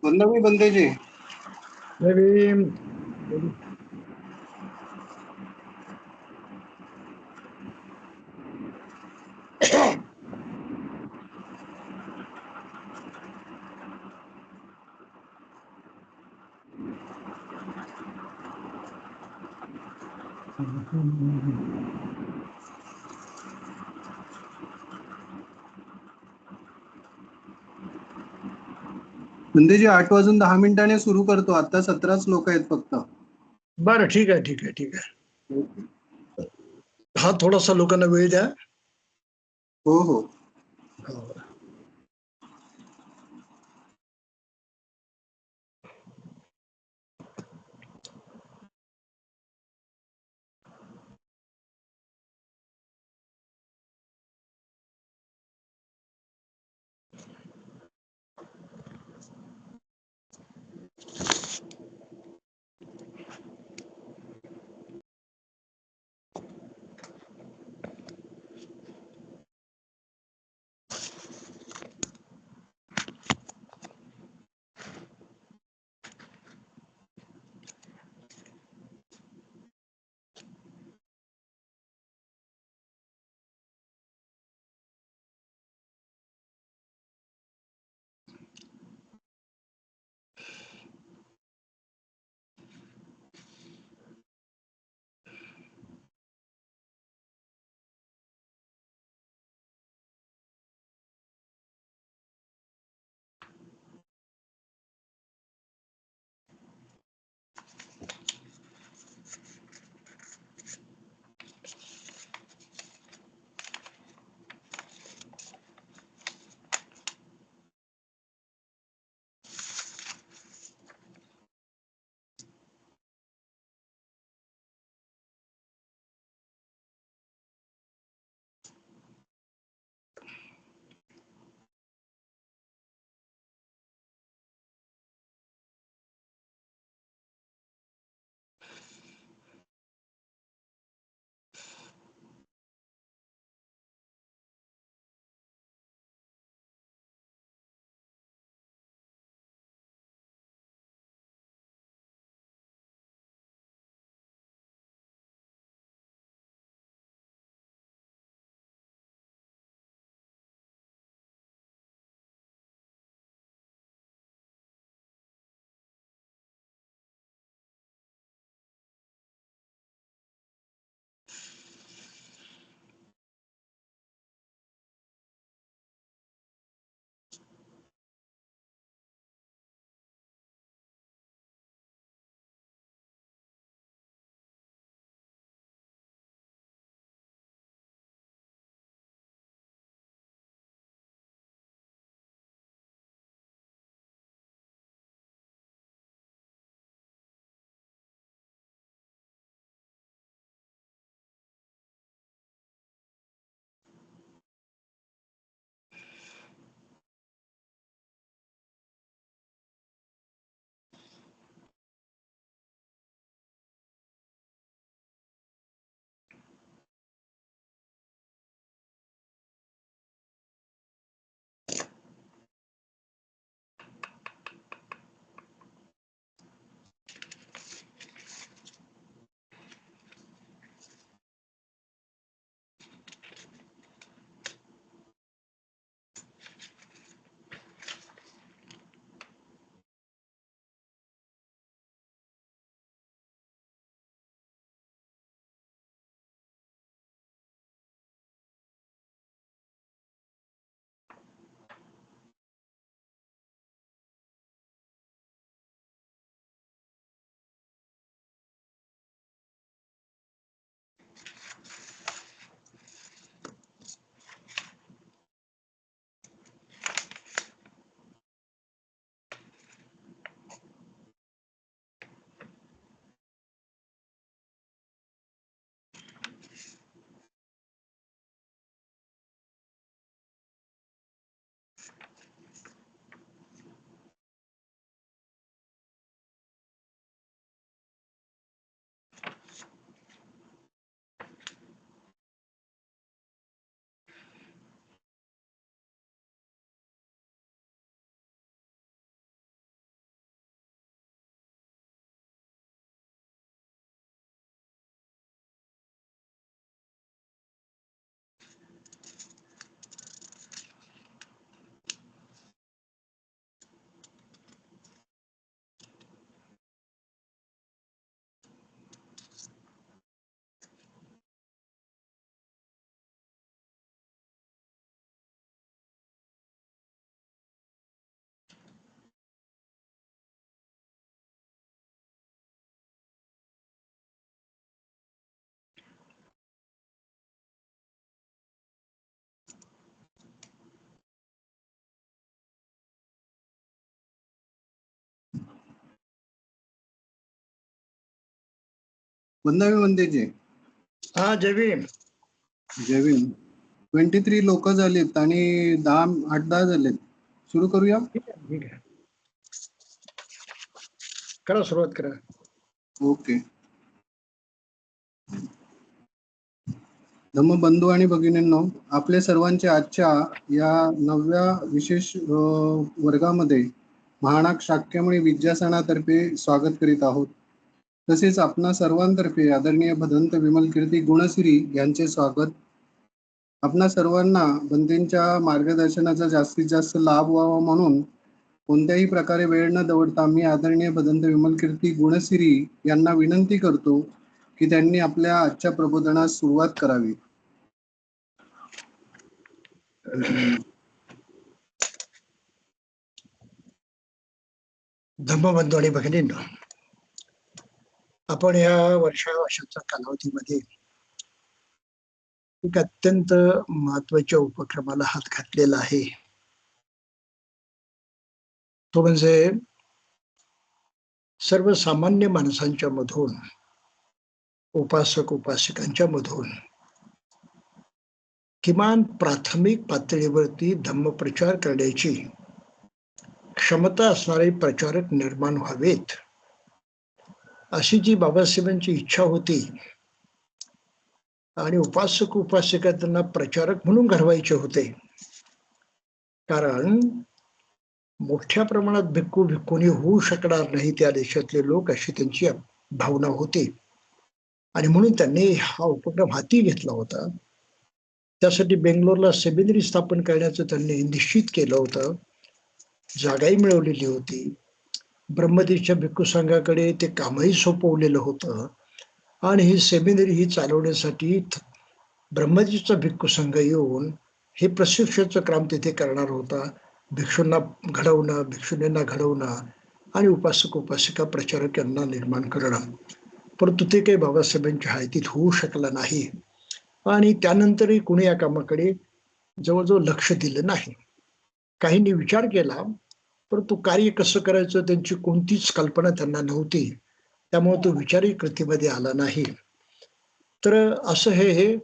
पल्लवी बंदे जी maybe बंदे जी 8 वाजून 10 मिनिटांनी सुरू करतो. आता 17च लोक आहेत फक्त. बरं ठीक आहे ठीक आहे ठीक आहे. हा थोडासा लोकांना वेळ द्या. हो हो. हो. वंदावी वंदेजी. हा जयवीर. जयवीन. 23 लोक झालेत आणि 8-10 झालेत. सुरू करूया. ठीक आहे ठीक आहे, करा सुरुवात करा. ओके. धम्मबंधू आणि भगिनींनो, आपले सर्वांचे आजच्या या 9व्या विशेष वर्गामध्ये महानाग शाक्यमणी विद्यासनातर्फे स्वागत करीत आहोत. तसेच आपणा सर्वांतर्फे आदरणीय भदंत विमलकीर्ती गुणश्री यांचे स्वागत. आपणा सर्वांना बंधूंच्या मार्गदर्शनाचा जास्तीत जास्त लाभ व्हावा म्हणून कोणत्याही प्रकारे वेळ न दवडता मी आदरणीय भदंत विमलकीर्ती गुणश्री यांना विनंती करतो की त्यांनी आपल्या आजच्या प्रबोधनास सुरुवात करावी. धम्मबंधू आणि भगिनींनो, आपण या वर्षाच्या कालावधीमध्ये एक अत्यंत महत्वाच्या उपक्रमाला हात घातलेला आहे. तो म्हणजे सर्वसामान्य माणसांच्या मधून, उपासक उपासिकांच्या मधून किमान प्राथमिक पातळीवरती धम्मप्रचार करण्याची क्षमता असणारे प्रचारक निर्माण व्हावेत, अशी जी बाबासाहेबांची इच्छा होती. आणि उपासक उपासिका त्यांना प्रचारक म्हणून घडवायचे होते, कारण मोठ्या प्रमाणात भिक्खू भिक्खुनी होऊ शकणार नाही त्या देशातले लोक, अशी त्यांची भावना होती. आणि म्हणून त्यांनी हा उपक्रम हाती घेतला होता. त्यासाठी बेंगलोरला सेमिनरी स्थापन करण्याचं त्यांनी निश्चित केलं होतं. जागाही मिळवलेली होती. ब्रह्मदेशच्या भिक्खू संघाकडे ते कामही सोपवलेलं होतं. आणि ही सेमिनरी ही चालवण्यासाठी ब्रह्मदेशचा भिक्खू संघ येऊन हे प्रशिक्षणाचं काम तिथे करणार होता. भिक्षूंना घडवणं, भिक्षुणींना घडवणं आणि उपासक उपासिका प्रचारक यांना निर्माण करणं. परंतु ते काही बाबासाहेबांच्या हातीत होऊ शकलं नाही. आणि त्यानंतरही कुणी या कामाकडे जवळजवळ लक्ष दिलं नाही. काहींनी विचार केला, परंतु कार्य कसं करायचं त्यांची कोणतीच कल्पना त्यांना नव्हती. त्यामुळे तो विचारही कृतीमध्ये आला नाही. तर असं हे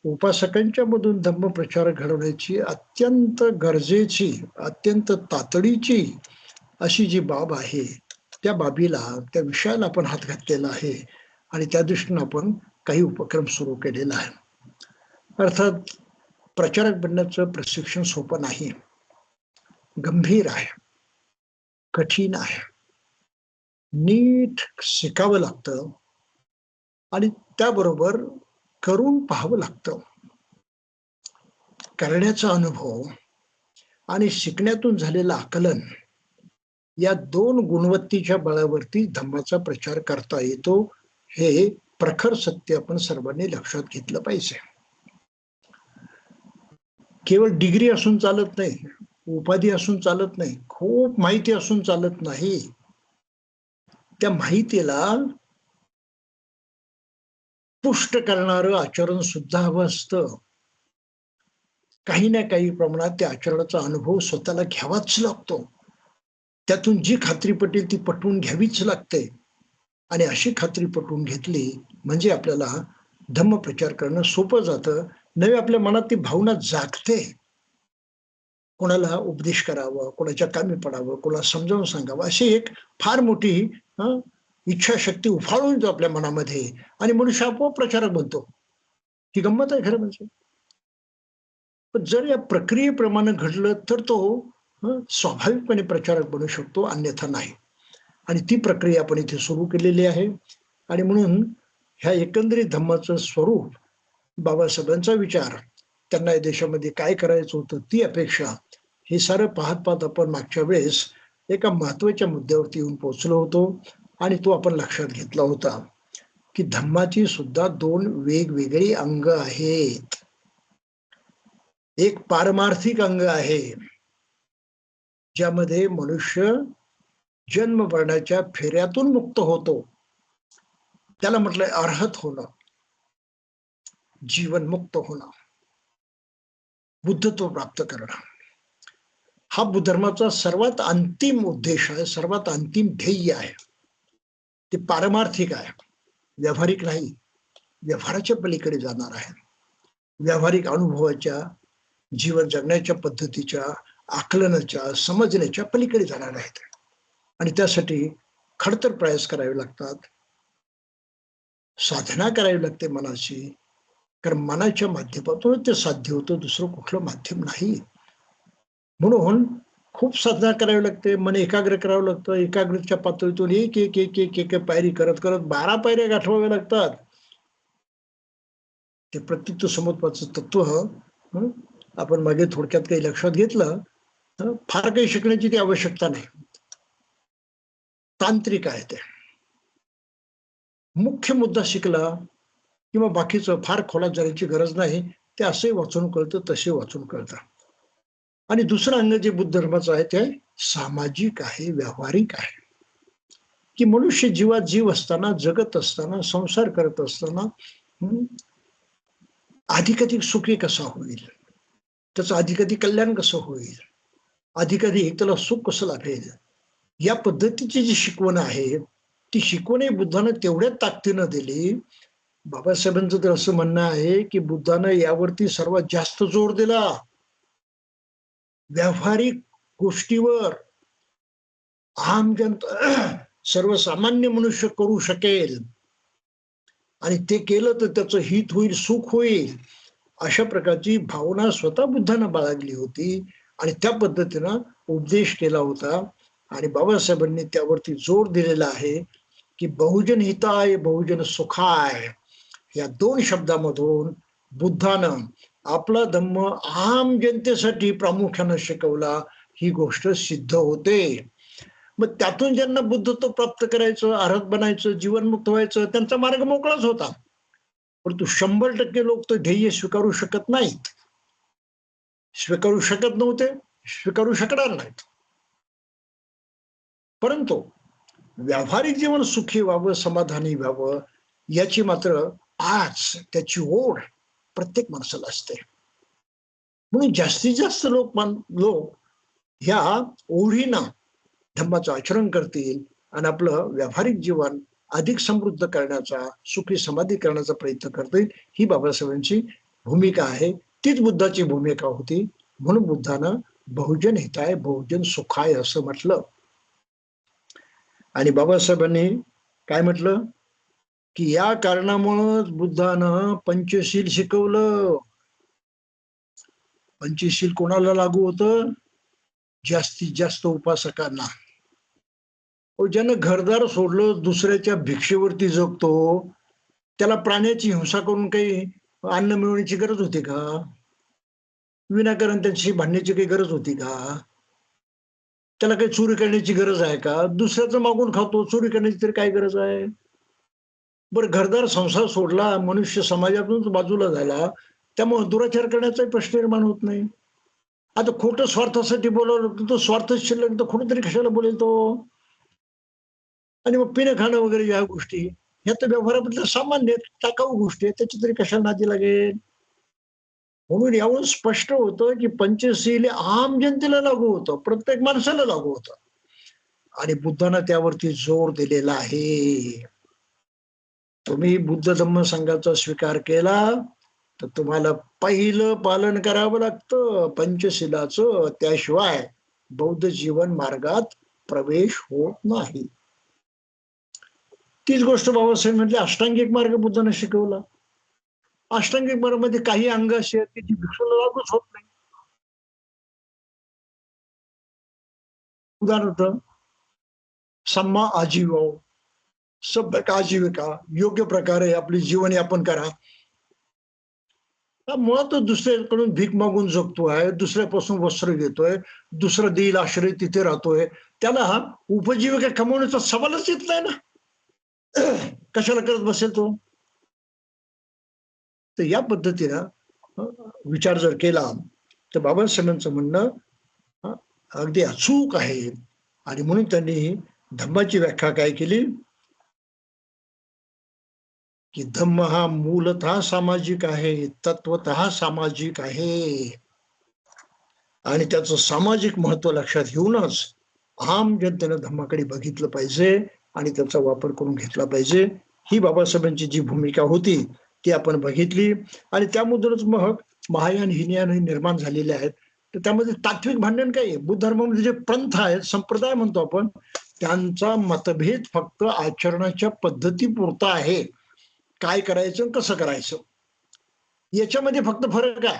उपासकांच्या मधून धम्मप्रचार घडवण्याची अत्यंत गरजेची, अत्यंत तातडीची अशी जी बाब आहे, त्या बाबीला, त्या विषयाला आपण हात घातलेला आहे. आणि त्या दृष्टीने आपण काही उपक्रम सुरू केलेला आहे. अर्थात प्रचारक बनण्याचं प्रशिक्षण सोपं नाही, गंभीर आहे, कठीण आहे, नीट शिकावं लागतं आणि त्याबरोबर करून पाहावं लागतं. करण्याचा अनुभव आणि शिकण्यातून झालेलं आकलन या दोन गुणवत्तेच्या बळावरती धम्माचा प्रचार करता येतो, हे प्रखर सत्य आपण सर्वांनी लक्षात घेतलं पाहिजे. केवळ डिग्री असून चालत नाही, उपाधी असून चालत नाही, खूप माहिती असून चालत नाही. त्या माहितीला पुष्ट करणारं आचरण सुद्धा हवं असतं. काही ना काही प्रमाणात त्या आचरणाचा अनुभव स्वतःला घ्यावाच लागतो. त्यातून जी खात्री पटेल ती पटवून घ्यावीच लागते. आणि अशी खात्री पटवून घेतली म्हणजे आपल्याला धम्मप्रचार करणं सोपं जातं. नवी आपल्या मनात ती भावना जागते. कोणाला उपदेश करावं, कोणाच्या कामी पडावं, कोणाला समजावून सांगावं, अशी एक फार मोठी इच्छाशक्ती उफाळून जो आपल्या मनामध्ये, आणि मनुष्य आपोआप प्रचारक बनतो. ही गंमत आहे खरं म्हणजे. पण जर या प्रक्रियेप्रमाणे घडलं तर तो स्वाभाविकपणे प्रचारक बनू शकतो, अन्यथा नाही. आणि ती प्रक्रिया आपण इथे सुरू केलेली आहे. आणि म्हणून ह्या एकंदरीत धम्माचं स्वरूप, बाबासाहेबांचा विचार, त्यांना या देशामध्ये काय करायचं होतं, ती अपेक्षा, हे सारं पाहत पाहत आपण मागच्या वेळेस एका महत्वाच्या मुद्द्यावरती येऊन पोहोचलो होतो. आणि तो आपण लक्षात घेतला होता की धम्माची सुद्धा दोन वेगवेगळी अंग आहेत. एक पारमार्थिक अंग आहे, ज्यामध्ये मनुष्य जन्म मरणाच्या फेऱ्यातून मुक्त होतो. त्याला म्हटलंय अर्हत होणं, जीवनमुक्त होणं, बुद्धत्व प्राप्त करणं. हा धर्माचा सर्वात अंतिम उद्देश आहे, सर्वात अंतिम ध्येय आहे. ते पारमार्थिक आहे. व्यावहारिक नाही, व्यवहाराच्या पलीकडे जाणार आहे. व्यावहारिक अनुभवाच्या, जीवन जगण्याच्या पद्धतीच्या, आकलनाच्या, समजण्याच्या पलीकडे जाणार आहेत. आणि त्यासाठी खडतर प्रयास करावे लागतात, साधना करावी लागते मनाची. कारण मनाच्या माध्यमातून ते साध्य होतं, दुसरं कुठलं माध्यम नाही. म्हणून खूप साधना करावी लागते, मन एकाग्र करावं लागतं. एकाग्रतेच्या पातळीतून एक एक एक एक एक पायरी करत करत 12 पायऱ्या गाठवाव्या लागतात. ते प्रत्यक्ष समुपदेशनाचं तत्व आपण मागे थोडक्यात काही लक्षात घेतलं, फार काही शिकण्याची ती आवश्यकता नाही. तांत्रिक आहे ते. मुख्य मुद्दा शिकला किंवा बाकीचं फार खोलात जाण्याची गरज नाही. ते असंही वाचून कळतं, तसे वाचून कळतं. आणि दुसरं अंग जे बुद्ध धर्माचं आहे ते सामाजिक आहे, व्यावहारिक आहे. की मनुष्य जीवात जीव असताना, जगत असताना, संसार करत असताना अधिकाधिक सुखी कसा होईल, त्याचं अधिकाधिक कल्याण कसं होईल, अधिकाधिक त्याला सुख कसं लाभेल, या पद्धतीची जी शिकवण आहे ती शिकवण बुद्धानं तेवढ्या ताकदीनं दिली. बाबासाहेबांचं तर असं म्हणणं आहे की बुद्धानं यावरती सर्वात जास्त जोर दिला, व्यावहारिक गोष्टीवर. आम जनता, सर्वसामान्य मनुष्य करू शकेल आणि ते केलं तर त्याचं हित होईल, सुख होईल, अशा प्रकारची भावना स्वतः बुद्धानं बाळगली होती आणि त्या पद्धतीनं उपदेश केला होता. आणि बाबासाहेबांनी त्यावरती जोर दिलेला आहे की बहुजन हिताय बहुजन सुखाय, या 2 शब्दामधून बुद्धानं आपला धम्म आम जनतेसाठी प्रामुख्यानं शिकवला. ही गोष्ट सिद्ध होते. मग त्यातून ज्यांना बुद्धत्व प्राप्त करायचं, अर्हत बनायचं, जीवनमुक्त व्हायचं, त्यांचा मार्ग मोकळाच होता. परंतु 100% लोक तो ध्येय स्वीकारू शकत नाहीत, स्वीकारू शकत नव्हते, स्वीकारू शकणार नाहीत. परंतु व्यावहारिक जीवन सुखी व्हावं, समाधानी व्हावं, याची मात्र आज त्याची ओढ प्रत्येक माणसाला असते. म्हणून जास्तीत जास्त लोक ह्या ओढीनं धम्माचं आचरण करतील आणि आपलं व्यावहारिक जीवन अधिक समृद्ध करण्याचा, सुखी समाधी करण्याचा प्रयत्न करतील. ही बाबासाहेबांची भूमिका आहे, तीच बुद्धाची भूमिका होती. म्हणून बुद्धानं बहुजन हिताय बहुजन सुखाय असं म्हटलं. आणि बाबासाहेबांनी काय म्हटलं की या कारणामुळं बुद्धानं पंचशील शिकवलं. पंचशील कोणाला लागू होतं? जास्तीत जास्त उपासकांना. ज्यानं घरदार सोडलं, दुसऱ्याच्या भिक्षेवरती जगतो, त्याला प्राण्याची हिंसा करून काही अन्न मिळवण्याची गरज होती का? विनाकारण त्यांची भांडण्याची काही गरज होती का? त्याला काही चोरी करण्याची गरज आहे का? दुसऱ्याचं मागून खातो, चोरी करण्याची तरी काय गरज आहे? बरं, घरदार संसार सोडला, मनुष्य समाजातूनच बाजूला झाला, त्यामुळे दुराचार करण्याचाही प्रश्न निर्माण होत नाही. आता खोटं स्वार्थासाठी बोलावलं तो स्वार्थ शिल्लक तर खोटं तरी कशाला बोलेल तो? आणि मग पिणं खाणं वगैरे या गोष्टी, ह्या तर व्यवहाराबद्दल सामान्य टाकाऊ गोष्टी आहेत, त्याची तरी कशाला नादी लागेल? म्हणून यावरून स्पष्ट होतं की पंचशील आम जनतेला लागू होतं, प्रत्येक माणसाला लागू होतं. आणि बुद्धानं त्यावरती जोर दिलेला आहे. तुम्ही बुद्ध धम्म संघाचा स्वीकार केला तर तुम्हाला पहिलं पालन करावं लागतं पंचशिलाचं, त्याशिवाय बौद्ध जीवन मार्गात प्रवेश होत नाही. तीच गोष्ट बाबासाहेब म्हटले अष्टांगिक मार्ग बुद्धानं शिकवला. अष्टांगिक मार्गामध्ये काही अंग अशी आहेत की जी भिक्षूला लागूच होत नाही. उदाहरणार्थ सम्मा आजीव, सभ्य आजीविका, योग्य प्रकारे आपली जीवनयापन करा. मुळातच दुसऱ्याकडून भीक मागून जगतोय, दुसऱ्यापासून वस्त्र घेतोय, दुसरा देईल आश्रय तिथे राहतोय, त्याला उपजीविका कमवण्याचा सवालच येत नाही ना. कशाला करत बसेल तो? तर या पद्धतीनं विचार जर केला तर बाबासाहेबांचं म्हणणं अगदी अचूक आहे. आणि म्हणून त्यांनी धम्माची व्याख्या काय केली की धम्म हा मूलतः सामाजिक आहे, तत्वतः सामाजिक आहे. आणि त्याचं सामाजिक महत्व लक्षात घेऊनच आम जनतेनं धम्माकडे बघितलं पाहिजे आणि त्याचा वापर करून घेतला पाहिजे. ही बाबासाहेबांची जी भूमिका होती ती आपण बघितली आणि त्यामधूनच मग महायान हिनयान हे निर्माण झालेले आहेत. तर त्यामध्ये तात्विक भांडण काय आहे? बुद्ध धर्मामध्ये जे पंथ आहेत, संप्रदाय म्हणतो आपण, त्यांचा मतभेद फक्त आचरणाच्या पद्धतीपुरता आहे. काय करायचं कसं करायचं याच्यामध्ये फक्त फरक आहे.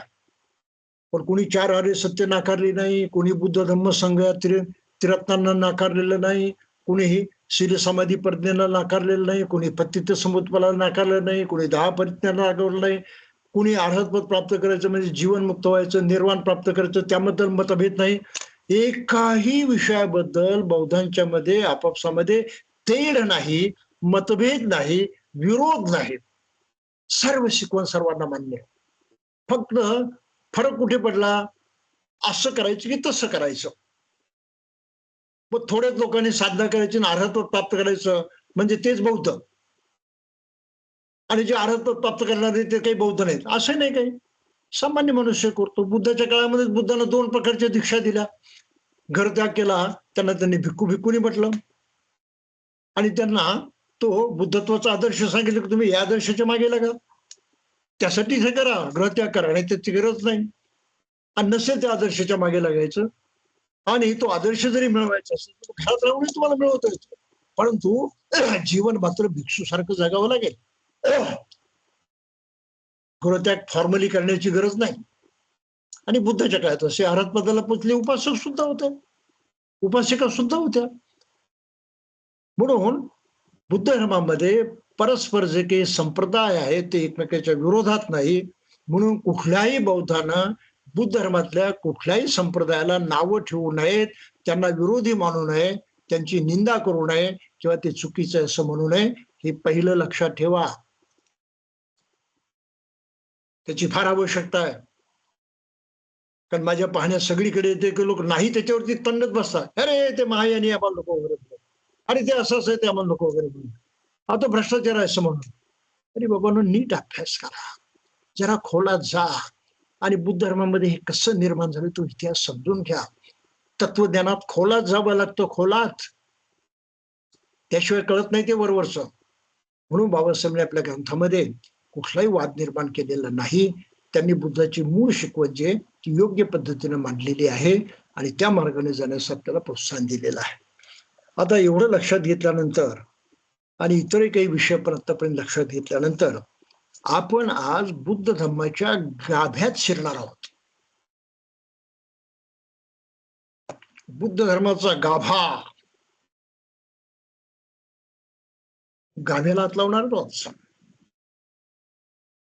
पण कोणी चार आर्य सत्य नाकारली नाही, कोणी बुद्ध धम्म संघ त्रिरत्नांना नाकारलेलं नाही, कोणीही शील समाधी प्रज्ञेला नाकारलेलं नाही, कोणी पतित समुत्पलाला नाकारलेलं नाही, कोणी 10 परिज्ञाला नाकारलं नाही, कोणी अर्हतपद प्राप्त करायचं म्हणजे जीवनमुक्त व्हायचं, निर्वाण प्राप्त करायचं त्याबद्दल मतभेद नाही. एकाही विषयाबद्दल बौद्धांच्या मध्ये आपापसामध्ये तेढ नाही, मतभेद नाही, विरोध नाही. सर्व शिकवण सर्वांना मान्य. फक्त फरक कुठे पडला? असं करायचं की तसं करायचं. मग थोड्याच लोकांनी साधना करायची आणि अर्हत्व प्राप्त करायचं म्हणजे तेच बौद्ध, आणि जे अर्हत्व प्राप्त करणारे ते काही बौद्ध नाहीत असं नाही. काही सामान्य मनुष्य करतो. बुद्धाच्या काळामध्ये बुद्धानं 2 प्रकारच्या दीक्षा दिल्या. घरत्याग केला, त्यांना त्यांनी भिक्खू भिक्खूनी म्हटलं, आणि त्यांना तो बुद्धत्वाचा आदर्श सांगितलं की तुम्ही या आदर्शाच्या मागे लागा, त्यासाठी हे करा, गृहत्याग करा, नाही त्याची गरज नाही. आणि नसेल त्या आदर्शाच्या मागे लागायचं, आणि तो आदर्श जरी मिळवायचा असेल तर घरात राहूनही तुम्हाला मिळवता येतो, परंतु जीवन मात्र भिक्षू सारखं जगावं लागेल. गृहत्याग फॉर्मली करण्याची गरज नाही. आणि बुद्धाच्या काळात असे अर्हतपदाला पोचले उपासक सुद्धा होते, उपासिका सुद्धा होत्या. म्हणून बुद्ध धर्मामध्ये परस्पर जे काही संप्रदाय आहेत ते एकमेकाच्या विरोधात नाही. म्हणून कुठल्याही बौद्धानं बुद्ध धर्मातल्या कुठल्याही संप्रदायाला नावं ठेवू नयेत, त्यांना विरोधी मानू नये, त्यांची निंदा करू नये किंवा ते चुकीचं आहे असं म्हणू नये. हे पहिलं लक्षात ठेवा. त्याची फार आवश्यकता आहे. कारण माझ्या पाहण्यात सगळीकडे ते लोक नाही त्याच्यावरती तंडत बसतात. अरे ते महायानी आम्हाला नको वगैरे बोलत, आणि ते असंच आहे ते आम्हाला नको वगैरे बोलत, हा तो भ्रष्टाचार आहे असं म्हणून. अरे बाबांनो, नीट अभ्यास करा, जरा खोलात जा, आणि बुद्ध धर्मामध्ये हे कसं निर्माण झालं तो इतिहास समजून घ्या. तत्वज्ञानात खोलात जावं लागतं, खोलात, त्याशिवाय कळत नाही ते वरवरचं. म्हणून बाबासाहेबांनी आपल्या ग्रंथामध्ये कुठलाही वाद निर्माण केलेला नाही. त्यांनी बुद्धाची मूळ शिकवण जे ती योग्य पद्धतीने मांडलेली आहे, आणि त्या मार्गाने जाण्यास आपल्याला प्रोत्साहन दिलेलं आहे. आता एवढं लक्षात घेतल्यानंतर आणि इतरही काही विषय पण आतापर्यंत लक्षात घेतल्यानंतर आपण आज बुद्ध धर्माच्या गाभ्यात शिरणार आहोत. बुद्ध धर्माचा गाभा, गाभ्याला हात लावणार आहोत.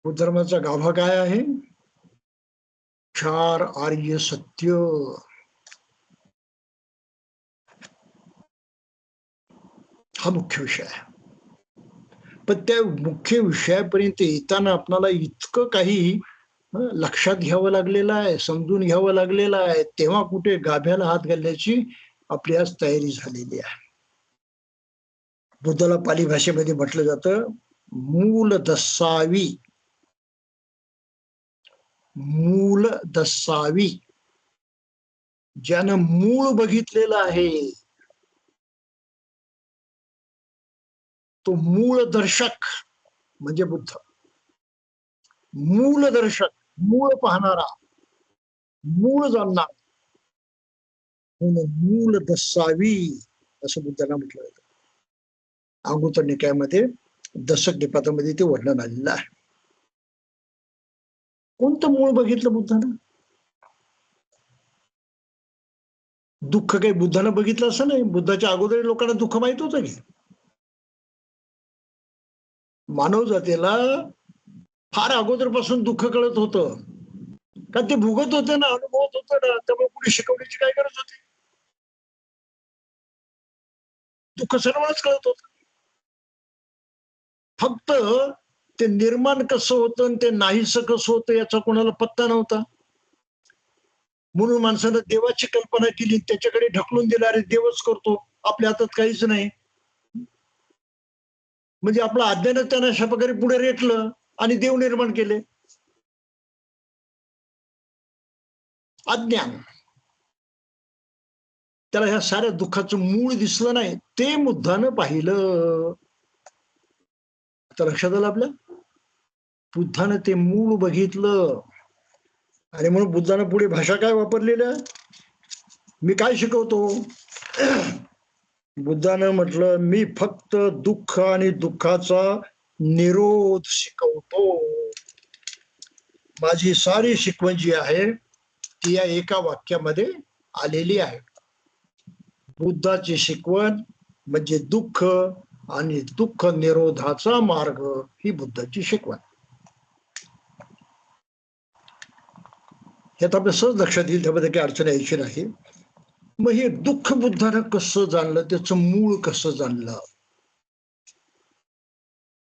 बुद्ध धर्माचा गाभा काय आहे? 4 आर्य सत्य. हा मुख्य विषय आहे. पण त्या मुख्य विषयापर्यंत येताना आपल्याला इतकं काही लक्षात घ्यावं लागलेलं आहे, समजून घ्यावं लागलेलं आहे, तेव्हा कुठे गाभ्याला हात घालण्याची आपली आज तयारी झालेली आहे. बुद्धाला पाली भाषेमध्ये म्हटलं जातं मूल दसावी. मूल दसावी, ज्यानं मूळ बघितलेलं आहे तो मूळ दर्शक म्हणजे बुद्ध. मूळ दर्शक, मूळ पाहणारा, मूळ जाणणार, म्हणून मूल दसावी असं बुद्धाला म्हटलं जातं. अंगुत्तर निकायामध्ये दशक निपातामध्ये ते वर्णन आलेलं आहे. कोणतं मूळ बघितलं बुद्धानं? दुःख काही बुद्धानं बघितलं असं नाही. बुद्धाच्या अगोदर लोकांना दुःख माहित होतं की. मानव जातीला फार अगोदरपासून दुःख कळत होतं, कारण ते भोगत होते ना, अनुभवत होते ना, त्यामुळे कुणी शिकवण्याची काय गरज होती? दुःख सर्वांनाच कळत होत. फक्त ते निर्माण कसं होतं आणि ते नाहीसं कसं होतं याचा कोणाला पत्ता नव्हता. म्हणून माणसानं देवाची कल्पना केली, त्याच्याकडे ढकलून दिला, अरे देवच करतो, आपल्या हातात काहीच नाही. म्हणजे आपलं अज्ञानच त्यानं अशा प्रकारे पुढे रेटलं आणि देव निर्माण केले. अज्ञान, त्याला ह्या साऱ्या दुःखाचं मूळ दिसलं नाही, ते बुद्धानं पाहिलं. आता लक्षात आलं आपल्या? बुद्धानं ते मूळ बघितलं आणि म्हणून बुद्धानं पुढे भाषा काय वापरलेली आहे? मी काय शिकवतो? बुद्धानं म्हटलं, मी फक्त दुःख आणि दुःखाचा निरोध शिकवतो. माझी सारी शिकवण जी आहे ती या एका वाक्यामध्ये आलेली आहे. बुद्धाची शिकवण म्हणजे दुःख आणि दुःख निरोधाचा मार्ग ही बुद्धाची शिकवण. हे आता आपल्या सहज लक्षात येईल, त्यामध्ये काही अडचण यायची नाही. मग हे दुःख बुद्धानं कसं जाणलं, त्याचं मूळ कसं जाणलं?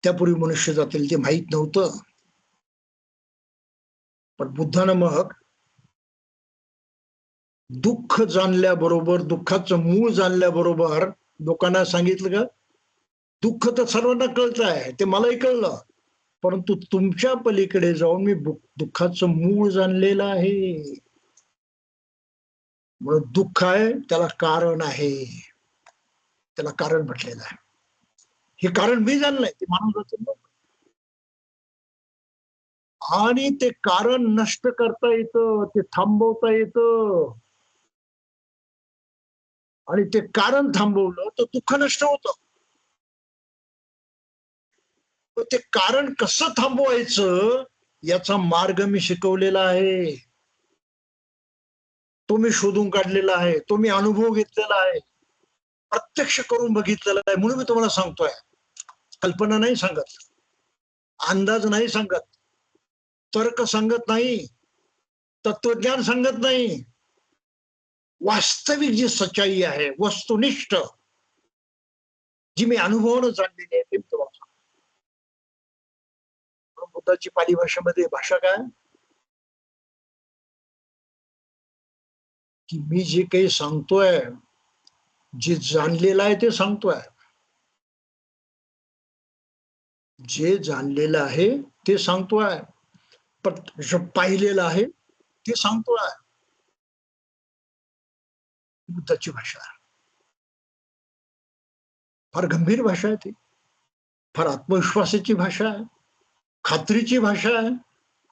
त्यापूर्वी मनुष्य जातील ते माहीत नव्हतं. पण बुद्धानं मग दुःख जाणल्याबरोबर, दुःखाचं मूळ जाणल्याबरोबर लोकांना सांगितलं का, दुःख तर सर्वांना कळत आहे, ते मलाही कळलं, परंतु तुमच्या पलीकडे जाऊन मी दुःखाचं मूळ जाणलेलं आहे. म्हणून दुःख आहे त्याला कारण आहे, त्याला कारण म्हटलेलं आहे. हे कारण मी जाणलंय, ते मानव जातं. आणि ते कारण नष्ट करता येतं, ते थांबवता येतं. आणि ते कारण थांबवलं तर दुःख नष्ट होतं. ते कारण कसं थांबवायचं याचा मार्ग मी शिकवलेला आहे, तो मी शोधून काढलेला आहे, तो मी अनुभव घेतलेला आहे, प्रत्यक्ष करून बघितलेला आहे. म्हणून मी तुम्हाला सांगतोय. कल्पना नाही सांगत, अंदाज नाही सांगत, तर्क सांगत नाही, तत्वज्ञान सांगत नाही. वास्तविक जी सच्चाई आहे, वस्तुनिष्ठ जी मी अनुभवानं जाणलेली आहे, ते मी तुम्हाला सांगतो. बुद्धाची पाली भाषेमध्ये भाषा काय, की मी जे काही सांगतोय, जे जाणलेलं आहे ते सांगतोय. जे जाणलेलं आहे ते सांगतोय, पण पाहिलेलं आहे ते सांगतोय. बुद्धाची भाषा फार गंभीर भाषा आहे, ती फार आत्मविश्वासाची भाषा आहे, खात्रीची भाषा आहे,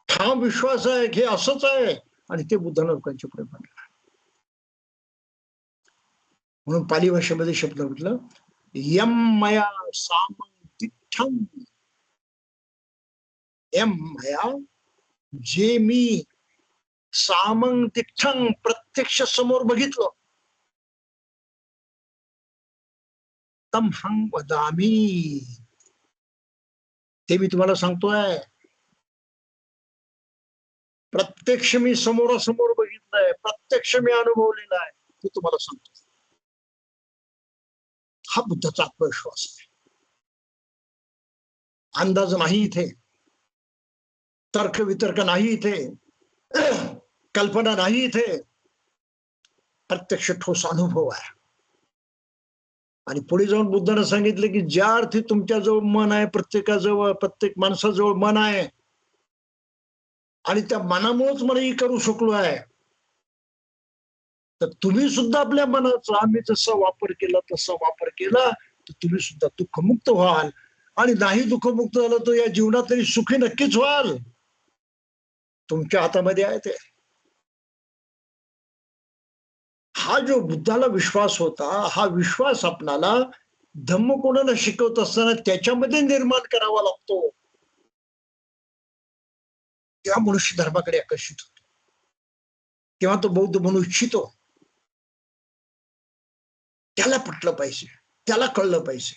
ठाम विश्वास आहे की असंच आहे, आणि ते बुद्धानं लोकांच्या पुढे मांडलं. म्हणून पाली भाषेमध्ये शब्द म्हटलं, यम मया सामं, यम मया, जे मी सामं तिठ्ठं, प्रत्यक्ष समोर बघितलं, तम हं वदामी, ते मी तुम्हाला सांगतोय. प्रत्यक्ष मी समोरासमोर बघितलंय, प्रत्यक्ष मी अनुभवलेला आहे, ते तुम्हाला सांगतो. हा बुद्धाचा आत्मविश्वास आहे. अंदाज नाही इथे, तर्क वितर्क नाही इथे, कल्पना नाही इथे, प्रत्यक्ष ठोस अनुभव आहे. आणि पुढे जाऊन बुद्धानं सांगितलं की ज्या अर्थी तुमच्याजवळ मन आहे, प्रत्येकाजवळ, प्रत्येक माणसाजवळ मन आहे, आणि त्या मनामुळेच मला ही करू शकलो आहे, तर तुम्ही सुद्धा आपल्या मनाचा आम्ही जसा वापर केला तर तुम्ही सुद्धा दुःखमुक्त व्हाल. आणि नाही दुःखमुक्त झालं तर या जीवनात तरी सुखी नक्कीच व्हाल. तुमच्या हातामध्ये आहे ते. हा जो बुद्धाला विश्वास होता, हा विश्वास आपणाला धम्म कोणाला शिकवत असताना त्याच्यामध्ये निर्माण करावा लागतो. तेव्हा मनुष्य धर्माकडे आकर्षित होतो, तेव्हा तो बौद्ध बनू इच्छितो. त्याला पटलं पाहिजे, त्याला कळलं पाहिजे,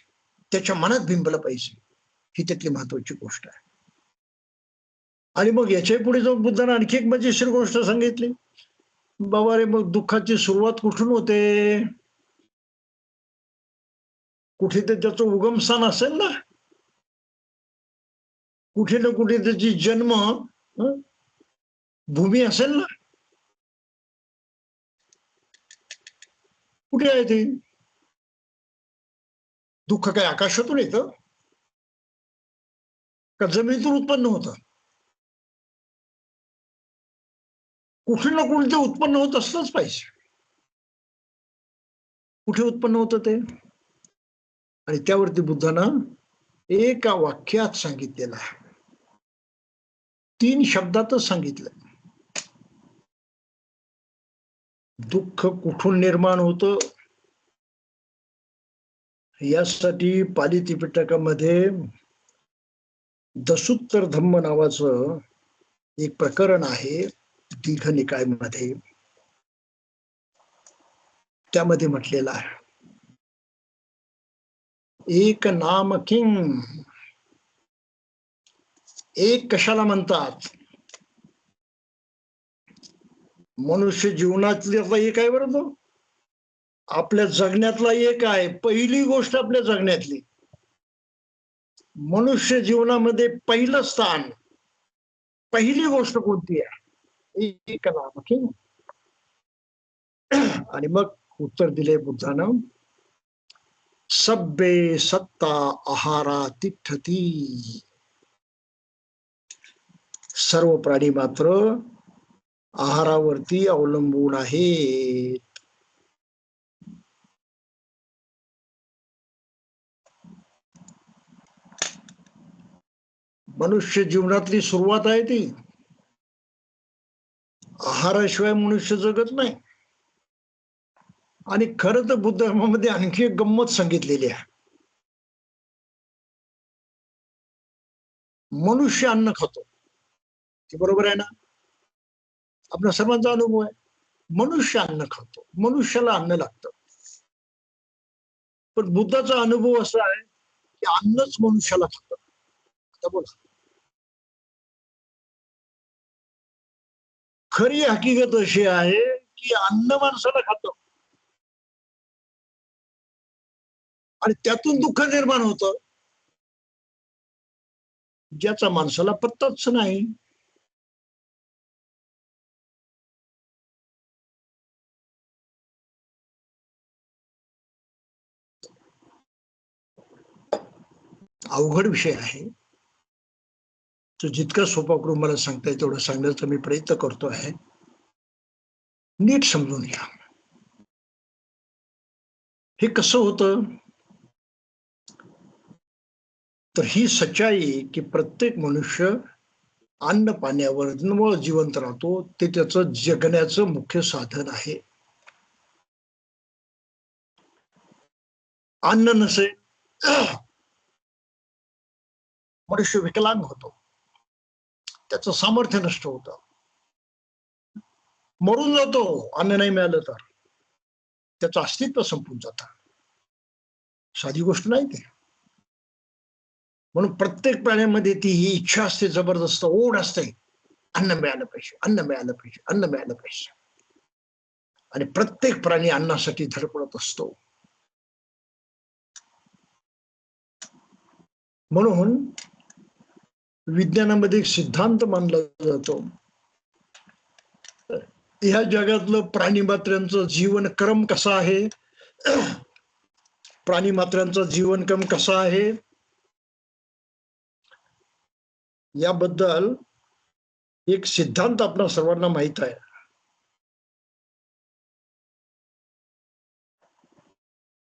त्याच्या मनात बिंबलं पाहिजे, ही त्यातली महत्वाची गोष्ट आहे. आणि मग याच्या पुढे जाऊन बुद्धाने आणखी एक मजेशीर गोष्ट सांगितली. बाबा रे, मग दुःखाची सुरुवात कुठून होते? कुठे तर त्याचं उगमस्थान असेल ना, कुठे ना कुठे त्याची जन्म भूमी असेल ना. कुठे आहे ते? दुःख काय आकाशातून येतं का जमिनीतून उत्पन्न होतं? कुठे ना कुठे ते उत्पन्न होत असलंच पाहिजे. कुठे उत्पन्न होतं ते? आणि त्यावरती बुद्धानं एका वाक्यात सांगितलेला आहे, 3 शब्दातच सांगितलं. दुःख कुठून निर्माण होतं यासाठी पाली त्रिपिटकामध्ये दशोत्तर धम्म नावाचं एक प्रकरण आहे दीर्घ निकायमध्ये. त्यामध्ये म्हटलेलं आहे, एक नाम किंग, एक कशाला म्हणतात? मनुष्य जीवनातला एक आहे बरं तो, आपल्या जगण्यातला एक आहे. पहिली गोष्ट आपल्या जगण्यातली, मनुष्य जीवनामध्ये पहिलं स्थान, पहिली गोष्ट कोणती आहे? एक नाम किंग. आणि मग उत्तर दिले बुद्धानं, सब्बे सत्ता आहारा तिष्ठती. सर्व प्राणी मात्र आहारावरती अवलंबून आहेत. मनुष्य जीवनातली सुरुवात आहे ती. आहाराशिवाय मनुष्य जगत नाही. आणि खरं तर बुद्ध धर्मामध्ये आणखी एक गंमत सांगितलेली आहे. मनुष्य अन्न खातो, ते बरोबर आहे ना? आपल्या सर्वांचा अनुभव आहे. मनुष्य अन्न खातो, मनुष्याला अन्न लागतं. पण बुद्धाचा अनुभव असा आहे की अन्नच मनुष्याला खातं. आता बोला, खरी हकीकत अशी आहे की अन्न माणसाला खातं आणि त्यातून दुःख निर्माण होतं, ज्याचा माणसाला पत्ताच नाही. अवघड विषय आहे. तो जितका सोपा करून मला सांगता येईल तेवढं सांगण्याचा मी प्रयत्न करतो आहे. नीट समजून घ्या. हे कसं होतं? तर ही सच्चाई की प्रत्येक मनुष्य अन्न पाण्यावर निव्वळ जिवंत राहतो, ते त्याचं जगण्याचं मुख्य साधन आहे. अन्न नसेल मनुष्य विकलांग होतो, त्याचं सामर्थ्य नष्ट होतं, मरून जातो. अन्न नाही मिळालं तर त्याचं अस्तित्व संपून जातं. साधी गोष्ट नाही ती. म्हणून प्रत्येक प्राण्यामध्ये ती ही इच्छा असते, जबरदस्त ओढ असते, अन्न मिळालं पाहिजे, अन्न मिळालं पाहिजे, अन्न मिळालं पाहिजे. आणि प्रत्येक प्राणी अन्नासाठी धडपडत असतो. म्हणून विज्ञानामध्ये एक सिद्धांत मानला जातो, ह्या जगातलं प्राणी मात्रांचं जीवनक्रम कसा आहे, प्राणी मात्रांचा जीवनक्रम कसा आहे याबद्दल एक सिद्धांत आपल्या सर्वांना माहित आहे.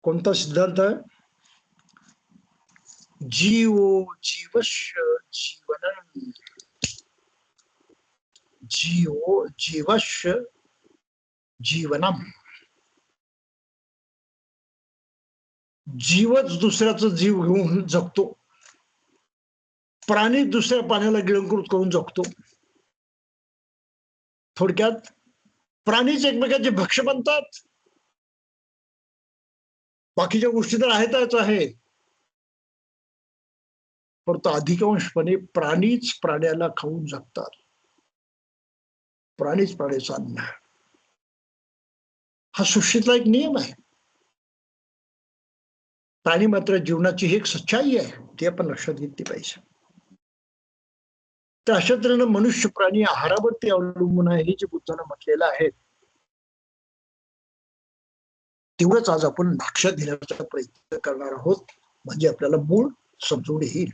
कोणता सिद्धांत आहे? जीवो जीवस्य जीवनम, जीवो जीवस्य जीवनम. जीवच दुसऱ्याचा जीव घेऊन जगतो, प्राणी दुसऱ्या प्राण्याला गिळंकृत करून जगतो. थोडक्यात प्राणीच एकमेकांचे भक्ष बनतात. बाकीच्या गोष्टी तर आहेतच आहेत, परंतु अधिकांशपणे प्राणीच प्राण्याला खाऊन जगतात. प्राणीच प्राण्याचं अन्न. हा सृष्टीतला एक नियम आहे. प्राणी मात्र जीवनाची ही एक सच्चाई आहे, ती आपण लक्षात घेतली पाहिजे. तर अशा तऱ्हेनं मनुष्य प्राणी आहारावरती अवलंबून आहे, हे जे बुद्धानं म्हटलेलं आहे तेवढंच आज आपण लक्षात घेण्याचा प्रयत्न करणार आहोत, म्हणजे आपल्याला मूळ समजून येईल.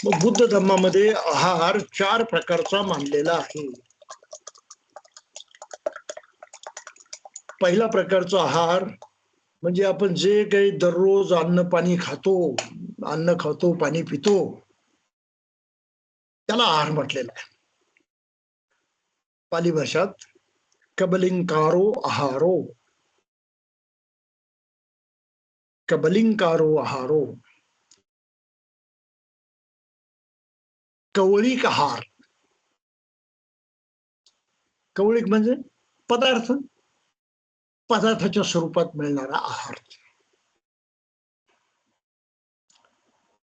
मग बुद्ध धर्मामध्ये आहार 4 प्रकारचा मानलेला आहे. पहिला प्रकारचा आहार म्हणजे आपण जे काही दररोज अन्न पाणी खातो, अन्न खातो, पाणी पितो, त्याला आहार म्हटलेला आहे. पाली भाषात कबलिंकारो आहारो, कबलिंकारो आहारो, कवळीक आहार. कवळीक म्हणजे पदार्थ, पदार्थाच्या स्वरूपात मिळणारा आहार.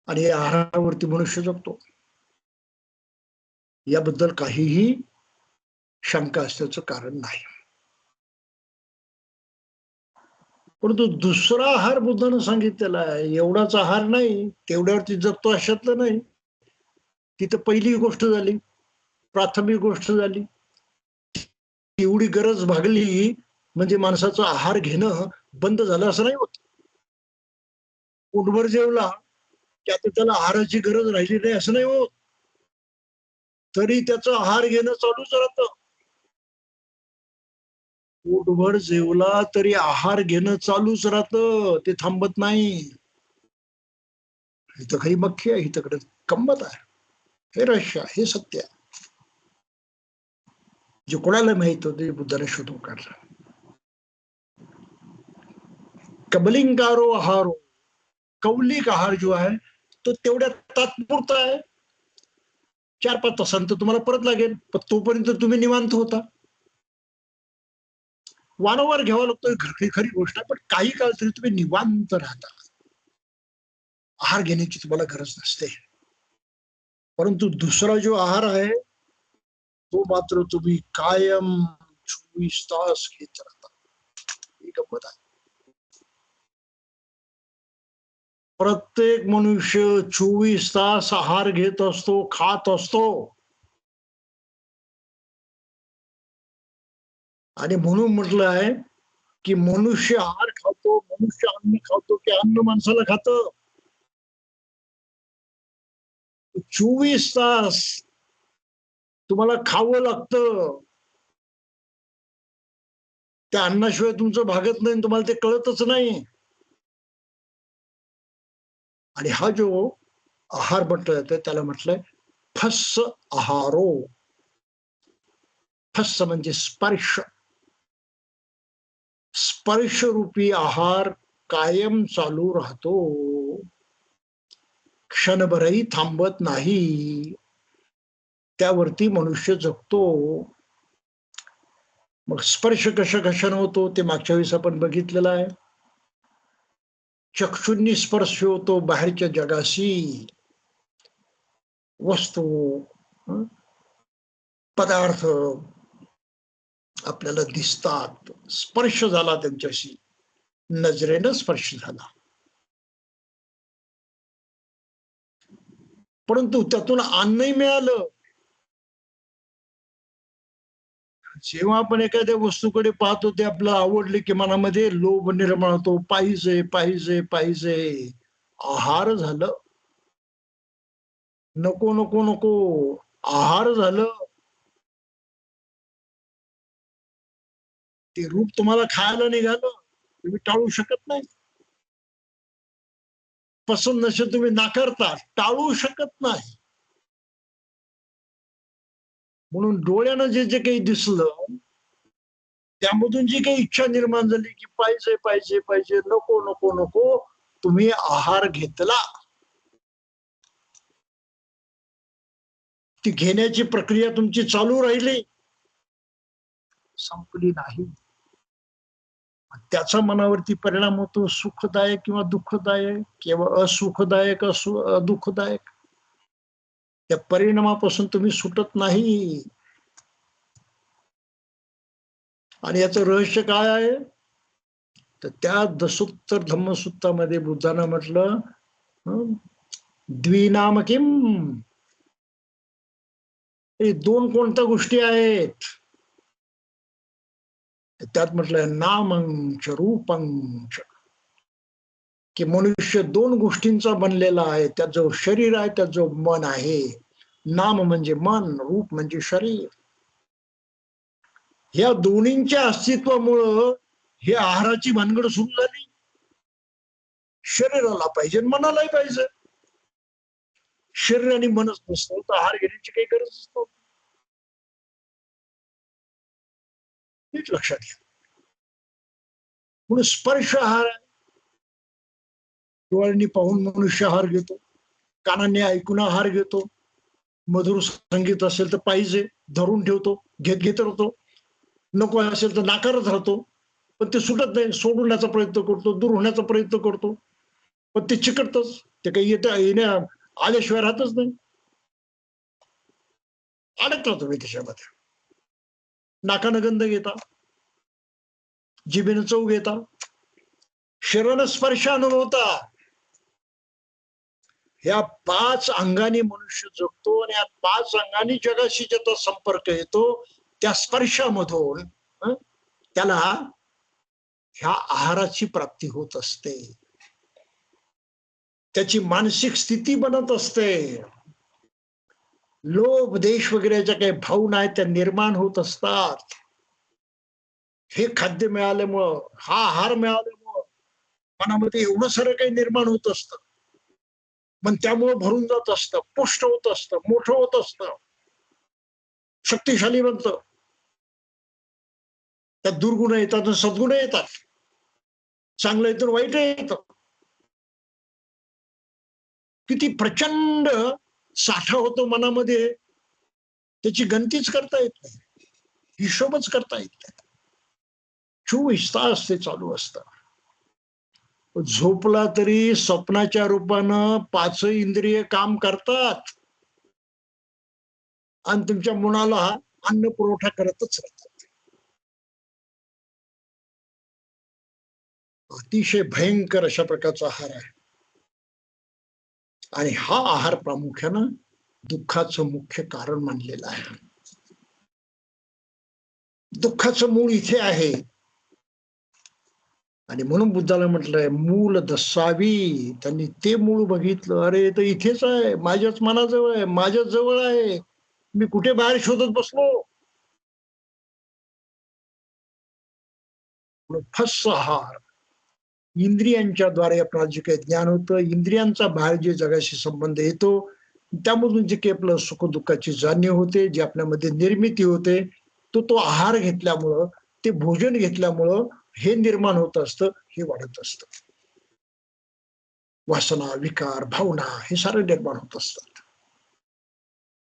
आणि या आहारावरती मनुष्य जगतो, याबद्दल काहीही शंका असण्याचं कारण नाही. परंतु दुसरा आहार बुद्धानं सांगितलेला आहे. एवढाच आहार नाही, तेवढ्यावरती जगतो अशातलं नाही. तिथं पहिली गोष्ट झाली, प्राथमिक गोष्ट झाली. एवढी गरज भागली म्हणजे माणसाचं आहार घेणं बंद झालं असं नाही होत. पोटभर जेवला की आता त्याला आहाराची गरज राहिली नाही असं नाही होत. तरी त्याचं आहार घेणं चालूच राहतं. पोटभर जेवला तरी आहार घेणं चालूच राहतं, ते थांबत नाही. ही तर खरी मख्खी आहे, ही तर गंमत आहे. हे रहस्य, हे सत्य आहे. जे कोणाला माहित होते बुद्धाने शोधून काढलं. कबलिंकारो आहारो, कौलिक आहार जो आहे तो तेवढ्या तात्पुरता आहे. 4-5 तासांत तुम्हाला परत लागेल, पण तोपर्यंत तुम्ही निवांत होता. वारंवार घ्यावा लागतो, खरी गोष्ट आहे, पण काही काळ तरी तुम्ही निवांत राहता. आहार घेण्याची तुम्हाला गरज नसते. परंतु दुसरा जो आहार आहे तो मात्र तुम्ही कायम 24 तास घेत राहता. ही गंमत आहे. प्रत्येक मनुष्य 24 तास आहार घेत असतो, खात असतो. आणि म्हणून म्हटलं आहे की मनुष्य आहार खातो, मनुष्य अन्न खातो की अन्न माणसाला खातं. 24 तास तुम्हाला खावं लागतं. त्या अन्नाशिवाय तुमचं भागत नाही, तुम्हाला ते कळतच नाही. आणि हा जो आहार म्हटलं जातं त्याला म्हटलंय फस्स आहारो. फस्स म्हणजे स्पर्श. स्पर्शरूपी आहार कायम चालू राहतो, क्षणभरही थांबत नाही. त्यावरती मनुष्य जगतो. मग स्पर्श कशा कशाने होतो ते मागच्या वेळेस आपण बघितलेलं आहे. चक्षुंनी स्पर्श होतो बाहेरच्या जगाशी, वस्तू, पदार्थ आपल्याला दिसतात. स्पर्श झाला त्यांच्याशी, नजरेनं स्पर्श झाला. परंतु त्यातून अन्नही मिळालं. जेव्हा आपण एखाद्या वस्तूकडे पाहतो ते आपल्याला आवडले की मनामध्ये लोभ निर्माण होतो, पाहिजे पाहिजे पाहिजे. आहार झालं. नको नको नको, आहार झालं. ते रूप तुम्हाला खायला निघालं, तुम्ही टाळू शकत नाही. पसंत नसेल तुम्ही नाकारता, टाळू शकत नाही. म्हणून डोळ्यानं जे जे काही दिसलं त्यामधून जी काही इच्छा निर्माण झाली की पाहिजे पाहिजे पाहिजे, नको नको नको, तुम्ही आहार घेतला. ती घेण्याची प्रक्रिया तुमची चालू राहिली, संपली नाही. त्याचा मनावरती परिणाम होतो, सुखदायक किंवा दुःखदायक किंवा असुखदायक दुःखदायक. त्या परिणामापासून तुम्ही सुटत नाही. आणि याचं रहस्य काय आहे तर त्या दशोत्तर धम्मसूत्रामध्ये बुद्धानं म्हटलं द्विनाम किम. हे दोन कोणत्या गोष्टी आहेत त्यात म्हटलं नामंच रूपंच, की मनुष्य दोन गोष्टींचा बनलेला आहे. त्यात जो शरीर आहे, त्यात जो मन आहे. नाम म्हणजे मन, रूप म्हणजे शरीर. ह्या दोन्हींच्या अस्तित्वामुळं हे आहाराची भानगड सुरू झाली. शरीराला पाहिजे, मनालाही पाहिजे. शरीर आणि मनच नसतं तर आहार घेण्याची काही गरज नसतो. नीट लक्षात घ्या. म्हणून स्पर्श आहार आहे. डोळ्यांनी पाहून मनुष्य आहार घेतो, कानांनी ऐकून आहार घेतो, मधुर संगीत असेल तर पाहिजे, धरून ठेवतो, घेत घेत राहतो, नको असेल तर नाकारत राहतो, पण ते सुटत नाही, सोडवण्याचा प्रयत्न करतो, दूर होण्याचा प्रयत्न करतो, पण ते चिकटतच, ते काही येण्या आल्याशिवाय राहतच नाही, अडकला तुम्ही त्याच्यामध्ये. नाकानं गंध घेता, जिभेनं चव घेता, शरीरानं स्पर्श अनुभवता. ह्या 5 अंगाने मनुष्य जगतो आणि या 5 अंगाने जगाशी ज्याचा संपर्क येतो त्या स्पर्शामधून त्याला ह्या आहाराची प्राप्ती होत असते, त्याची मानसिक स्थिती बनत असते, लोभ देश वगैरेच्या काही भावना आहेत त्या निर्माण होत असतात. हे खाद्य मिळाल्यामुळं, हा आहार मिळाल्यामुळं मनामध्ये एवढं सारं काही निर्माण होत असतं, पण त्यामुळं भरून जात असतं, पुष्ट होत असतं, मोठं होत असतं, शक्तिशाली बनतं. त्यात दुर्गुण येतात, सद्गुण येतात, चांगलं येतं, वाईट येतं. किती प्रचंड साठा होतो मनामध्ये, त्याची गणतीच करता येत नाही, हिशोबच करता येत नाही. 24 तास ते चालू असतं. झोपला तरी स्वप्नाच्या रूपानं 5 इंद्रिय काम करतात आणि तुमच्या मनाला अन्न पुरवठा करतच राहतात. अतिशय भयंकर अशा प्रकारचा आहार आहे आणि हा आहार प्रामुख्यानं दुःखाचं मुख्य कारण मानलेलं आहे. दुःखाचं मूळ इथे आहे आणि म्हणून बुद्धाला म्हटलंय मूल दसावी. त्यांनी ते मूळ बघितलं, अरे तर इथेच आहे, माझ्याच मनाजवळ आहे, माझ्याच जवळ आहे, मी कुठे बाहेर शोधत बसलो. फस आहार, इंद्रियांच्या द्वारे आपल्याला जे काही ज्ञान होतं, इंद्रियांचा बाहेर जे जगाशी संबंध येतो, त्यामधून जे काही आपलं सुख दुःखाची जाणीव होते, जे आपल्यामध्ये निर्मिती होते, तो आहार घेतल्यामुळं, ते भोजन घेतल्यामुळं हे निर्माण होत असतं, हे वाढत असतं. वासना, विकार, भावना हे सारे निर्माण होत असतात.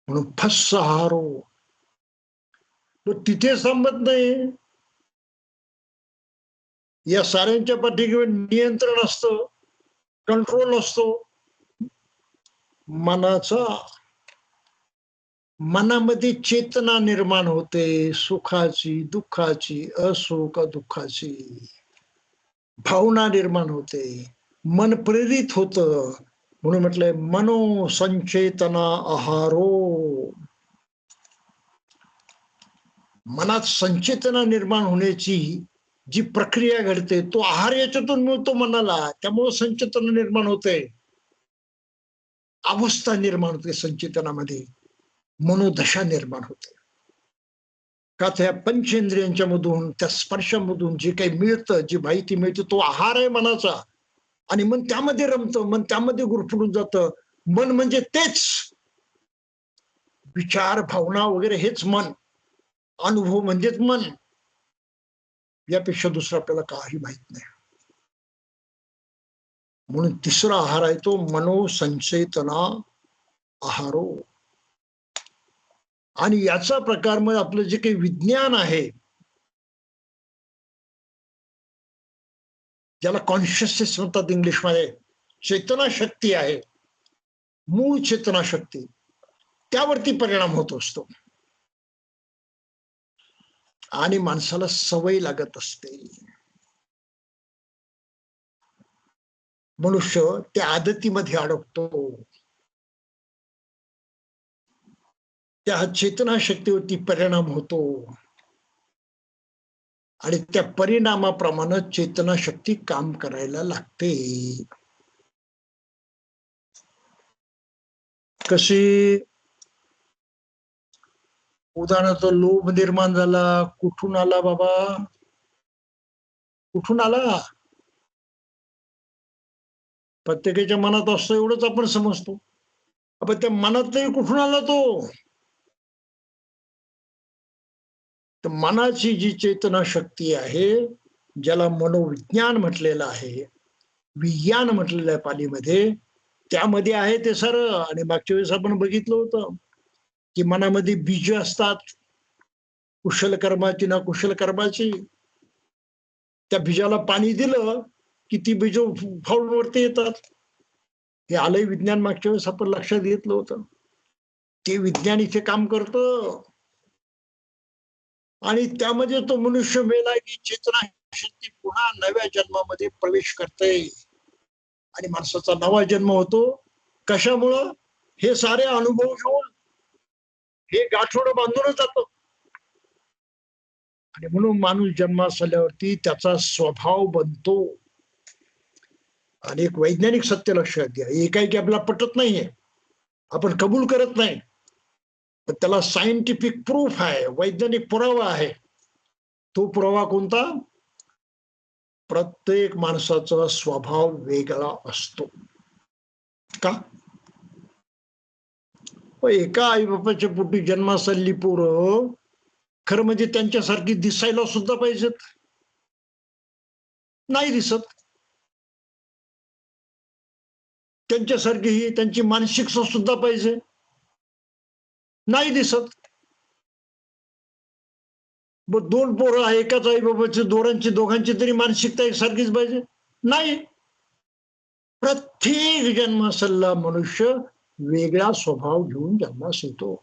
म्हणून फस आहारो. तो तिथे संबंध नाही, या साऱ्यांच्या पाठीवर नियंत्रण असतं, कंट्रोल असतो मनाचा. मनामध्ये चेतना निर्माण होते, सुखाची, दुःखाची, असो का दुःखाची भावना निर्माण होते, मन प्रेरित होत. म्हणून म्हटलंय मनो संचेतना आहारो. मनात संचेतना निर्माण होण्याची जी प्रक्रिया घडते, तो आहार याच्यातून मिळतो मनाला, त्यामुळे संचेतना निर्माण होते, अवस्था निर्माण होते संचेतनामध्ये, मनोदशा निर्माण होते. का त्या पंचेंद्रियांच्या मधून, त्या स्पर्शामधून जे काही मिळतं, जी माहिती मिळते, तो आहार आहे मनाचा आणि मन त्यामध्ये रमतं, मन त्यामध्ये गुरफटून जातं. मन म्हणजे तेच विचार, भावना वगैरे हेच मन, अनुभव म्हणजेच मन, यापेक्षा दुसरं आपल्याला काही माहित नाही. म्हणून तिसरा आहार आहे तो मनोसंचेतना आहारो. आणि याचा प्रकार मग आपलं जे काही विज्ञान आहे, ज्याला कॉन्शियसनेस म्हणतात इंग्लिशमध्ये, चेतना शक्ती आहे, मूळ चेतना शक्ती, त्यावरती परिणाम होत असतो आणि माणसाला सवय लागत असते. मनुष्य त्या आदतीमध्ये अडकतो, त्या चेतना शक्तीवरती परिणाम होतो आणि त्या परिणामाप्रमाणे चेतना शक्ती काम करायला लागते. कशी? उदाहरणार्थ लोभ निर्माण झाला, कुठून आला बाबा? कुठून आला? प्रत्येकाच्या मनात असतो एवढंच आपण समजतो. आपण त्या मनात तरी कुठून आला तो? तर मनाची जी चेतना शक्ती आहे, ज्याला मनोविज्ञान म्हटलेलं आहे, विज्ञान म्हटलेलं आहे पालीमध्ये, त्यामध्ये आहे ते सारं. आणि मागच्या वेळेस आपण बघितलं होतं की मनामध्ये बीज असतात, कुशल कर्माची ना कुशल कर्माची. त्या बीजाला पाणी दिलं की ती बीज फावून वरती येतात. हे आलंय विज्ञान. मागच्या वेळेस आपण लक्षात घेतलं होतं. ते विज्ञान इथे काम करतं. आणि त्यामध्ये तो मनुष्य मेला की चेतना शक्ती पुन्हा नव्या जन्मामध्ये प्रवेश करते आणि माणसाचा नवा जन्म होतो. कशामुळं? हे सारे अनुभव घेऊन हे गाठोडं बांधूनच जातो. आणि म्हणून माणूस जन्मास आल्यावरती त्याचा स्वभाव बनतो. आणि एक वैज्ञानिक सत्य लक्षात घ्या, एकाएकी आपल्याला पटत नाहीये, आपण कबूल करत नाही, पण त्याला सायंटिफिक प्रूफ आहे, वैज्ञानिक पुरावा आहे. तो पुरावा कोणता? प्रत्येक माणसाचा स्वभाव वेगळा असतो. का? एका आई बापाच्या पोटी जन्मास आलेली पोरं खरं म्हणजे त्यांच्यासारखी दिसायला सुद्धा पाहिजेत, नाही दिसत. त्यांच्यासारखी ही त्यांची मानसिकता सुद्धा पाहिजे, नाही दिसत. मग दोन पोरं आहे, एकाच आई बाबाचे, दोघांची तरी मानसिकता एकसारखीच पाहिजे, नाही. प्रत्येक जन्मासला मनुष्य वेगळा स्वभाव घेऊन जन्मास येतो.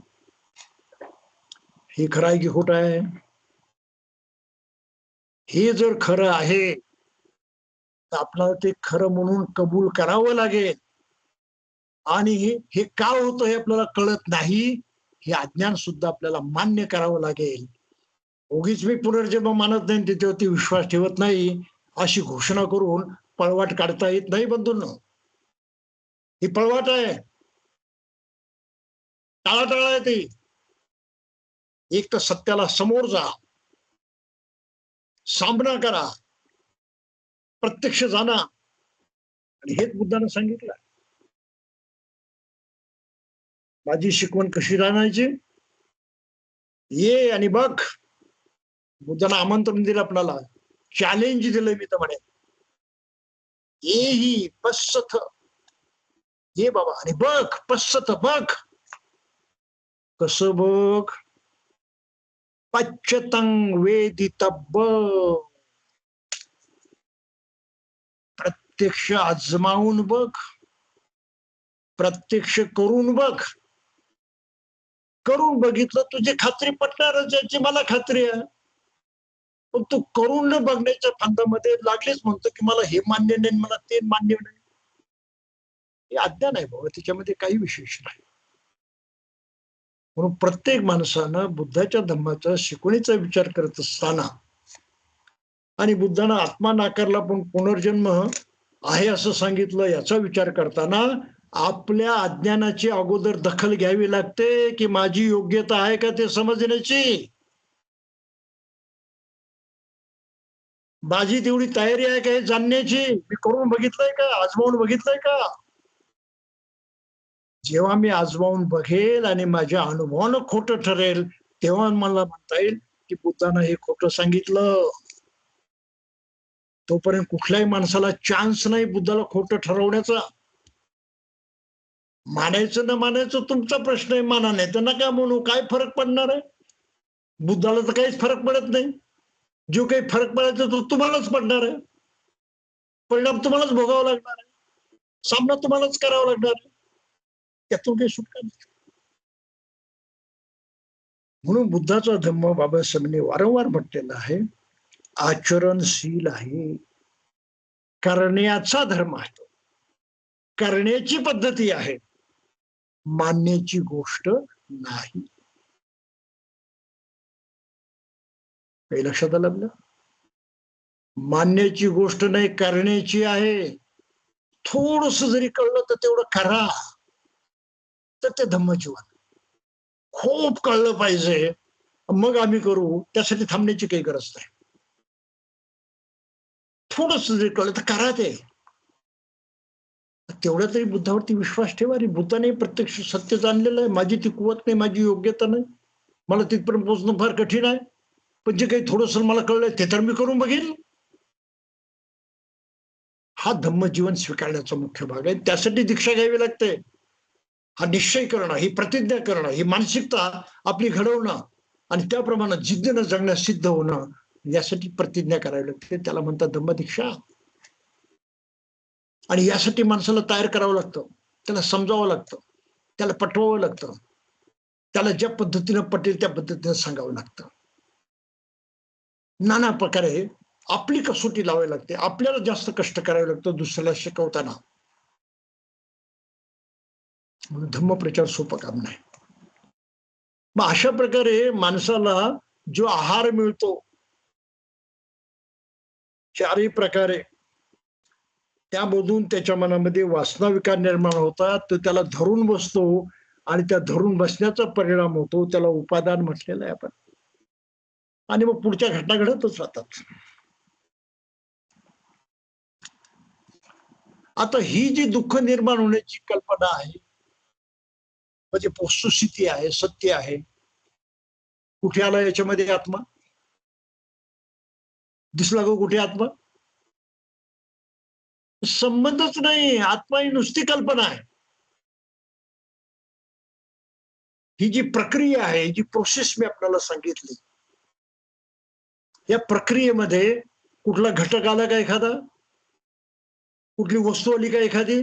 हे खरं आहे की खोटं आहे? हे जर खरं आहे तर आपल्याला ते खरं म्हणून कबूल करावं लागेल. आणि हे का होतं हे आपल्याला कळत नाही, हे अज्ञान सुद्धा आपल्याला मान्य करावं लागेल. उगीच मी पुनर्जन्म मानत नाही, त्याच्यावरती विश्वास ठेवत नाही, अशी घोषणा करून पळवाट काढता येत नाही बंधूंनो. ही पळवाट आहे, टाळाटाळ आहे ती. एक तर सत्याला समोर जा, सामना करा, प्रत्यक्ष जाणा. आणि हेच बुद्धानं सांगितलं. माझी शिकवण कशी राहण्याची? ये आणि बघ. बुद्धानं आमंत्रण दिलं आपल्याला, चॅलेंज दिलंय. मी तर म्हणे ये ही पश्चथ, ये बाबा आणि बघ, पश्चथ बघ. कसं बघ? पश्चतं वेदितब्ब, प्रत्यक्ष आजमावून बघ, प्रत्यक्ष करून बघ. करून बघितलं तुझी खात्री पटणारच, याची मला खात्री आहे. पण तू करून न बघण्याच्या फंदामध्ये लागलीच म्हणतो की मला हे मान्य नाही, मला ते मान्य नाही. हे अज्ञान आहे बाबा, त्याच्यामध्ये काही विशेष नाही. म्हणून प्रत्येक माणसानं बुद्धाच्या धम्माचा शिकवणीचा विचार करत असताना, आणि बुद्धानं आत्मा नाकारला पण पुनर्जन्म आहे असं सांगितलं, याचा विचार करताना आपल्या अज्ञानाची अगोदर दखल घ्यावी लागते की माझी योग्यता आहे का ते समजण्याची. माझी तेवढी तयारी आहे का हे जाणण्याची? मी करून बघितलंय का? आजमावून बघितलंय का? जेव्हा मी आजमावून बघेल आणि माझ्या अनुभवानं खोटं ठरेल, तेव्हा मला म्हणता येईल की बुद्धानं हे खोटं सांगितलं. तोपर्यंत कुठल्याही माणसाला चान्स नाही बुद्धाला खोटं ठरवण्याचा. मानायचं न मानायचं तुमचा प्रश्न आहे, माना नाही तर नका म्हणू, काय फरक पडणार आहे? बुद्धाला तर काहीच फरक पडत नाही. जो काही फरक पडायचा तो तुम्हालाच पडणार आहे. परिणाम तुम्हालाच भोगावा लागणार आहे, सामना तुम्हालाच करावा लागणार आहे. त्यातून काही सुटका नाही. म्हणून बुद्धाचा धम्म बाबासाहेबांनी वारंवार म्हटलेला आहे, आचरणशील आहे. करण्याचा धर्म आहे, करण्याची पद्धती आहे, मानण्याची गोष्ट नाही. काही लक्षात आलं आपलं? मानण्याची गोष्ट नाही, करण्याची आहे. थोडस जरी कळलं तर तेवढं करा, तर ते धम्मजीवन. खूप कळलं पाहिजे मग आम्ही करू, त्यासाठी थांबण्याची काही गरज नाही. थोडस जरी कळलं तर करा ते. तेवढा तरी बुद्धावरती विश्वास ठेवा. आणि बुद्धाने प्रत्यक्ष सत्य जाणलेलं आहे. माझी ती कुवत नाही, माझी योग्यता नाही, मला तिथपर्यंत पोहोचणं फार कठीण आहे, पण जे काही थोडंस मला कळलंय ते तर मी करून बघेल. हा धम्मजीवन स्वीकारण्याचा मुख्य भाग आहे. त्यासाठी दीक्षा घ्यावी लागते. हा निश्चय करणं, ही प्रतिज्ञा करणं, ही मानसिकता आपली घडवणं आणि त्याप्रमाणे जिद्दीनं जगण्यास सिद्ध होणं, यासाठी प्रतिज्ञा करावी लागते. त्याला म्हणतात धम्मदीक्षा. आणि यासाठी माणसाला तयार करावं लागतं, त्याला समजावं लागतं, त्याला पटवावं लागतं, त्याला ज्या पद्धतीनं पटेल त्या पद्धतीनं सांगावं लागतं. नाना प्रकारे आपली कसोटी लावावी लागते, आपल्याला जास्त कष्ट करावे लागतं दुसऱ्याला शिकवताना. म्हणून धम्मप्रचार सोपं काम नाही. मग अशा प्रकारे माणसाला जो आहार मिळतो चारही प्रकारे, त्यामधून त्याच्या मनामध्ये वासना विकार निर्माण होतात, तो त्याला धरून बसतो आणि त्या धरून बसण्याचा परिणाम होतो, त्याला उपादान म्हटलेलं आहे आपण. आणि मग पुढच्या घटना घडतच राहतात. आता ही जी दुःख निर्माण होण्याची कल्पना आहे, म्हणजे वस्तुस्थिती आहे, सत्य आहे, कुठे आला याच्यामध्ये आत्मा? दिसला गो कुठे आत्मा? संबंधच नाही. आत्मा ही नुसती कल्पना आहे. ही जी प्रक्रिया आहे, जी प्रोसेस मी आपल्याला सांगितली, या प्रक्रियेमध्ये कुठला घटक आला का एखादा, कुठली वस्तू आली का एखादी,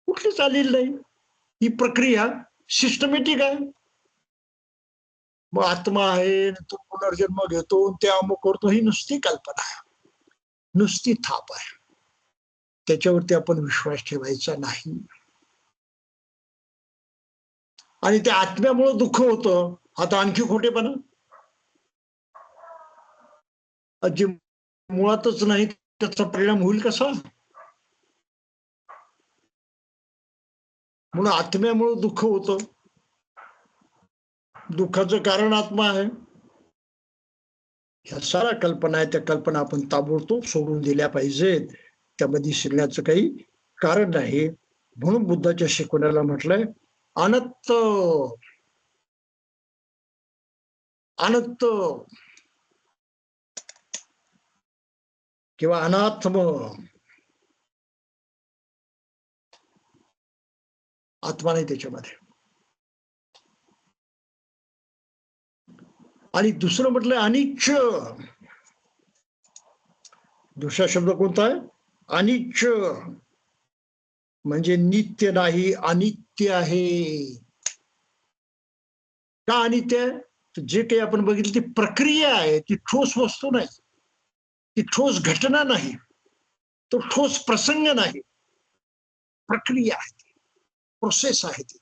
कुठलीच आलेली नाही. ही प्रक्रिया सिस्टमॅटिक आहे. मग आत्मा आहे, तो पुनर्जन्म घेतो, ते अमुक करतो, ही नुसती कल्पना आहे, नुसती थाप आहे. त्याच्यावरती आपण विश्वास ठेवायचा नाही. आणि त्या आत्म्यामुळे दुःख होतं, आता आणखी खोटेपणा. जे मुळातच नाही त्याचा परिणाम होईल कसा? म्हणून आत्म्यामुळे दुःख होतं, दुःखाचं कारण आत्मा आहे. ह्या साऱ्या कल्पना आहे, त्या कल्पना आपण ताबडतोब सोडून दिल्या पाहिजेत. त्यामध्ये शिरण्याचं काही कारण नाही. म्हणून बुद्धाच्या शिकवण्याला म्हटलंय अनंत अनंत किंवा अनात्म आत्मा नाही त्याच्यामध्ये. आणि दुसरं म्हटलं अनिच्छ. दुसरा शब्द कोणता आहे? अनिच्छ. म्हणजे नित्य नाही, अनित्य आहे. का अनित्य आहे? जे काही आपण बघितलं ती प्रक्रिया आहे, ती ठोस वस्तू नाही, ती ठोस घटना नाही, तो ठोस प्रसंग नाही, प्रक्रिया आहे, प्रोसेस आहे ती.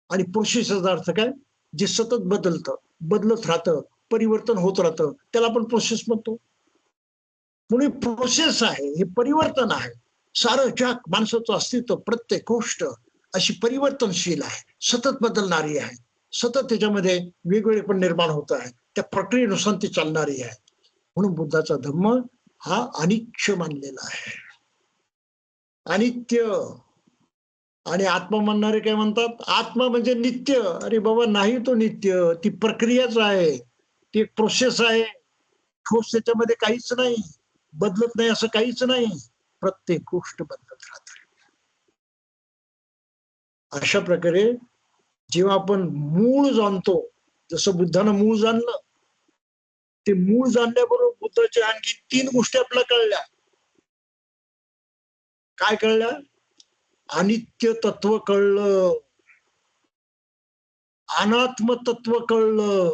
आणि प्रोसेसचा अर्थ काय? जे सतत बदलतं, बदलत राहतं, परिवर्तन होत राहतं, त्याला आपण प्रोसेस म्हणतो. म्हणून प्रोसेस आहे, हे परिवर्तन आहे. सारं जग, माणसाचं अस्तित्व, प्रत्येक गोष्ट अशी परिवर्तनशील आहे, सतत बदलणारी आहे, सतत त्याच्यामध्ये वेगवेगळेपण निर्माण होत आहे, त्या प्रक्रियेनुसार ती चालणारी आहे. म्हणून बुद्धाचा धम्म हा अनिच्छ मानलेला आहे, अनित्य. आणि आत्मा म्हणणारे काय म्हणतात? आत्मा म्हणजे नित्य. अरे बाबा नाही, तो नित्य, ती प्रक्रियाच आहे, ती एक प्रोसेस आहे. ठोस त्याच्यामध्ये काहीच नाही, बदलत नाही असं काहीच नाही, प्रत्येक गोष्ट बदलत राहते. अशा प्रकारे जेव्हा आपण मूळ जाणतो, जसं बुद्धानं मूळ जाणलं, ते मूळ जाणल्याबरोबर बुद्धाच्या आणखी 3 गोष्टी आपल्याला कळल्या. काय कळल्या? अनित्य तत्व कळलं, अनात्म तत्व कळलं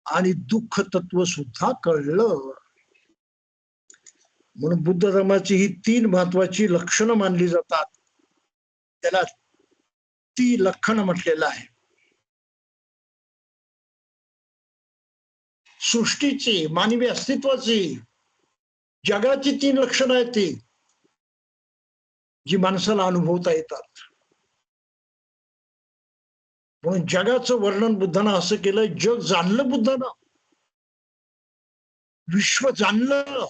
आणि दुःख तत्व सुद्धा कळलं. म्हणून बुद्ध धर्माची ही 3 महत्वाची लक्षणं मानली जातात. त्याला ती लक्षणं म्हटलेलं आहे. सृष्टीची, मानवी अस्तित्वाची, जगाची 3 लक्षणं आहेत ती, जी माणसाला अनुभवता येतात. म्हणून जगाचं वर्णन बुद्धानं असं केलं, जग जाणलं बुद्धानं, विश्व जाणलं,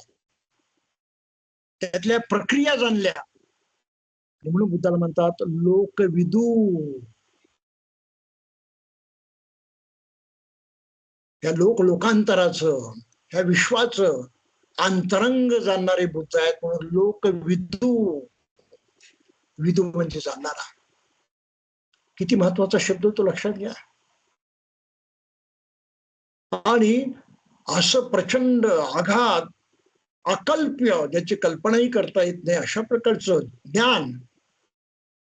त्यातल्या प्रक्रिया जाणल्या, म्हणून बुद्धाला म्हणतात लोकविदू. या लोकांतराचं, ह्या विश्वाचं अंतरंग जाणणारे बुद्ध आहेत, म्हणून लोकविदू. विदू म्हणजे जाणणारा. किती महत्वाचा शब्द तो लक्षात घ्या. आणि असं प्रचंड आघात, अकल्प्य, ज्याची कल्पनाही करता येत नाही, अशा प्रकारचं ज्ञान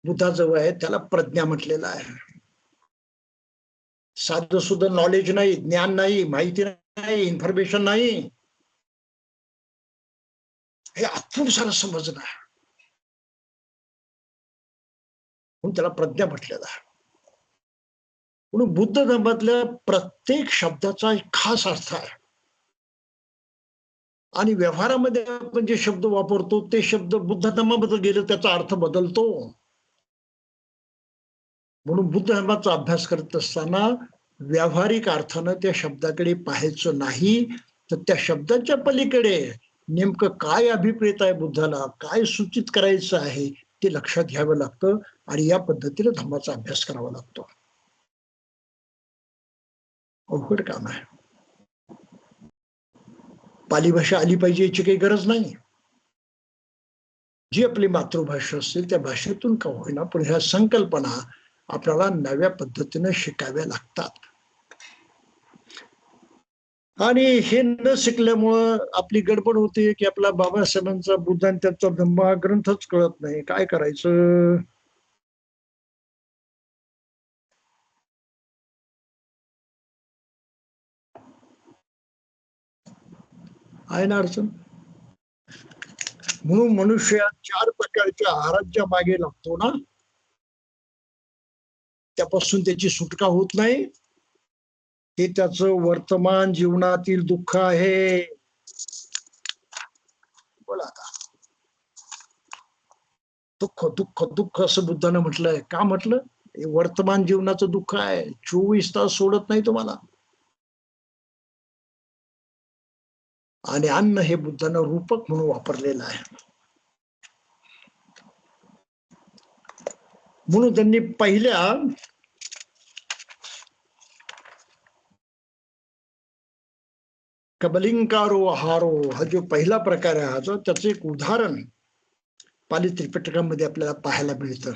बुद्धाजवळ आहे. त्याला प्रज्ञा म्हटलेलं आहे. साधं सुद्धा नॉलेज नाही, ज्ञान नाही, माहिती नाही, इन्फॉर्मेशन नाही, हे आपण सारं समजणं आहे, म्हणून त्याला प्रज्ञा म्हटलेलं आहे. म्हणून बुद्ध धर्मातल्या प्रत्येक शब्दाचा एक खास अर्थ आहे. आणि व्यवहारामध्ये आपण जे शब्द वापरतो ते शब्द बुद्ध धर्माबद्दल गेले त्याचा अर्थ बदलतो. म्हणून बुद्ध धर्माचा अभ्यास करत असताना व्यावहारिक अर्थानं त्या शब्दाकडे पाहायचं नाही, तर त्या शब्दाच्या पलीकडे नेमकं काय अभिप्रेत आहे बुद्धाला, काय सूचित करायचं आहे ते लक्षात घ्यावं लागतं. आणि या पद्धतीने धर्माचा अभ्यास करावा लागतो. अवघड काम आहे. पाली भाषा आली पाहिजे याची काही गरज नाही. जी आपली मातृभाषा असेल त्या भाषेतून का होईना, पण ह्या संकल्पना आपल्याला नव्या पद्धतीने शिकाव्या लागतात. आणि हे न शिकल्यामुळं आपली गडबड होते की आपला बाबासाहेबांचा बुद्ध आणि त्यांचा धम्म हा ग्रंथच कळत नाही. काय करायचं? आहे ना अडचण. म्हणून मनुष्य 4 प्रकारच्या आहाराच्या मागे लागतो ना, त्यापासून त्याची सुटका होत नाही. हे त्याचं वर्तमान जीवनातील दुःख आहे. बोला आता. दुःख दुःख दुःख असं बुद्धानं म्हटलंय. का म्हटलं? हे वर्तमान जीवनाचं दुःख आहे. 24 तास सोडत नाही तुम्हाला. आणि अन्न हे बुद्धानं रूपक म्हणून वापरलेलं आहे. म्हणून त्यांनी पहिल्या कबलिंकारो आहारो हा जो पहिला प्रकार आहे, हा जो त्याचं एक उदाहरण पाली त्रिपिटकामध्ये आपल्याला पाहायला मिळतं.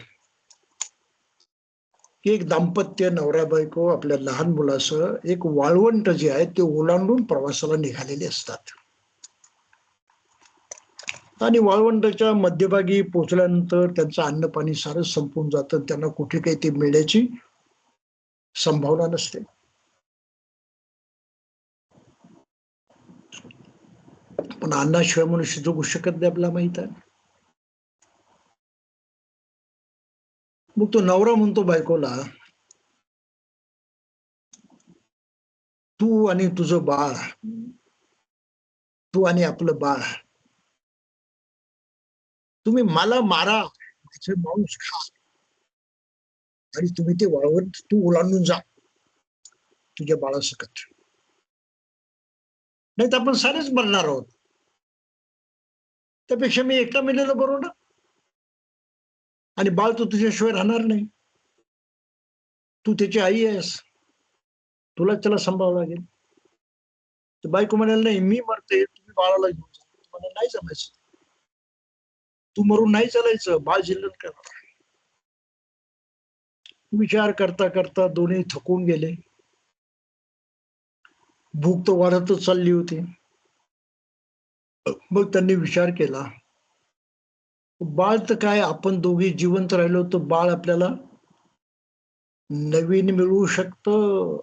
की एक दाम्पत्य नवरा बायको आपल्या लहान मुलासह एक वाळवंट जे आहे ते ओलांडून प्रवासाला निघालेले असतात. आणि वाळवंटाच्या मध्यभागी पोहोचल्यानंतर त्यांचं अन्न पाणी सारं संपून जातं. त्यांना कुठे काही ते मिळण्याची संभावना नसते. पण अन्नाशिवाय मनुष्य जगू शकत नाही, आपल्याला माहित आहे. मग तो नवरा म्हणतो बायकोला, तू आणि तुझं बाळ, तू आणि आपलं बाळ, तुम्ही मला मारा, माझे मांस खा, आणि तुम्ही ते वाळवंट तू ओलांडून जा तुझ्या बाळासकट. नाही तर आपण सारेच मरणार आहोत. त्यापेक्षा मी एकटा मेलेलं बरोबर ना. आणि बाळ तू तुझ्याशिवाय राहणार नाही. तू त्याची आई आहेस, तुला त्याला सांभाळावं लागेल. तर बायको म्हणाल, नाही मी मरते, तुम्ही बाळाला घेऊन जा. तुम्हाला नाही जमायचं. तू मरून नाही चालायचं, बाळ जिल्लत करणार. विचार करता करता दोन्ही थकून गेले. भूक तर वाढतच चालली होती. मग त्यांनी विचार केला, बाळ तर काय, आपण दोघे जिवंत राहिलो तर बाळ आपल्याला नवीन मिळू शकतं.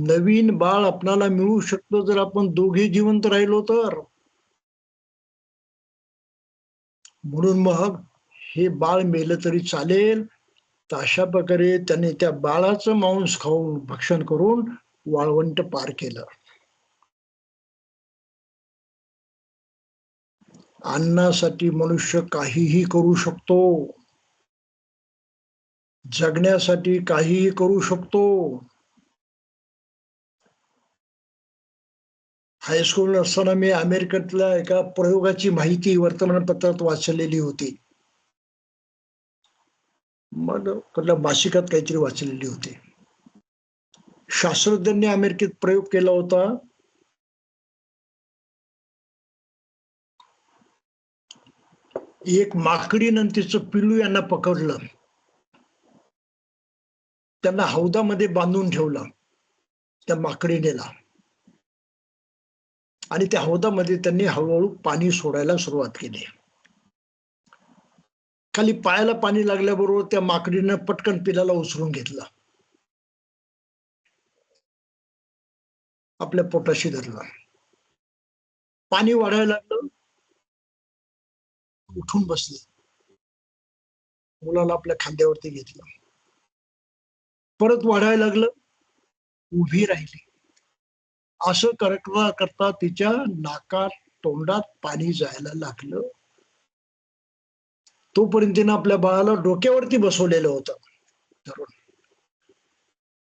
नवीन बाळ आपल्याला मिळू शकतं जर आपण दोघे जिवंत राहिलो तर. म्हणून मग हे बाळ मेलं तरी चालेल, तर अशा प्रकारे त्याने त्या बाळाचं मांस खाऊन भक्षण करून वाळवंट पार केलं. अन्नासाठी मनुष्य काहीही करू शकतो, जगण्यासाठी काहीही करू शकतो. हायस्कूल असताना मी अमेरिकेतल्या एका प्रयोगाची माहिती वर्तमानपत्रात वाचलेली होती. मग कुठल्या मासिकात काहीतरी वाचलेली होती. शास्त्रज्ञांनी अमेरिकेत प्रयोग केला होता. एक माकडी आणि तिचं पिल्लू यांना पकडलं, त्यांना हौदामध्ये बांधून ठेवलं त्या माकडीनेला, आणि त्या हौदामध्ये त्यांनी हळूहळू पाणी सोडायला सुरुवात केली. खाली पायाला पाणी लागल्याबरोबर त्या माकडीनं पटकन पिलाला उचलून घेतलं, आपल्या पोटाशी धरलं. पाणी वाढायला लागलं, उठून बसले, मुलाला आपल्या खांद्यावरती घेतलं. परत वाढायला लागलं, उभी राहिली. असं करता करता तिच्या नाकात तोंडात पाणी जायला लागलं. तोपर्यंत तिनं आपल्या बाळाला डोक्यावरती बसवलेलं होतं धरून.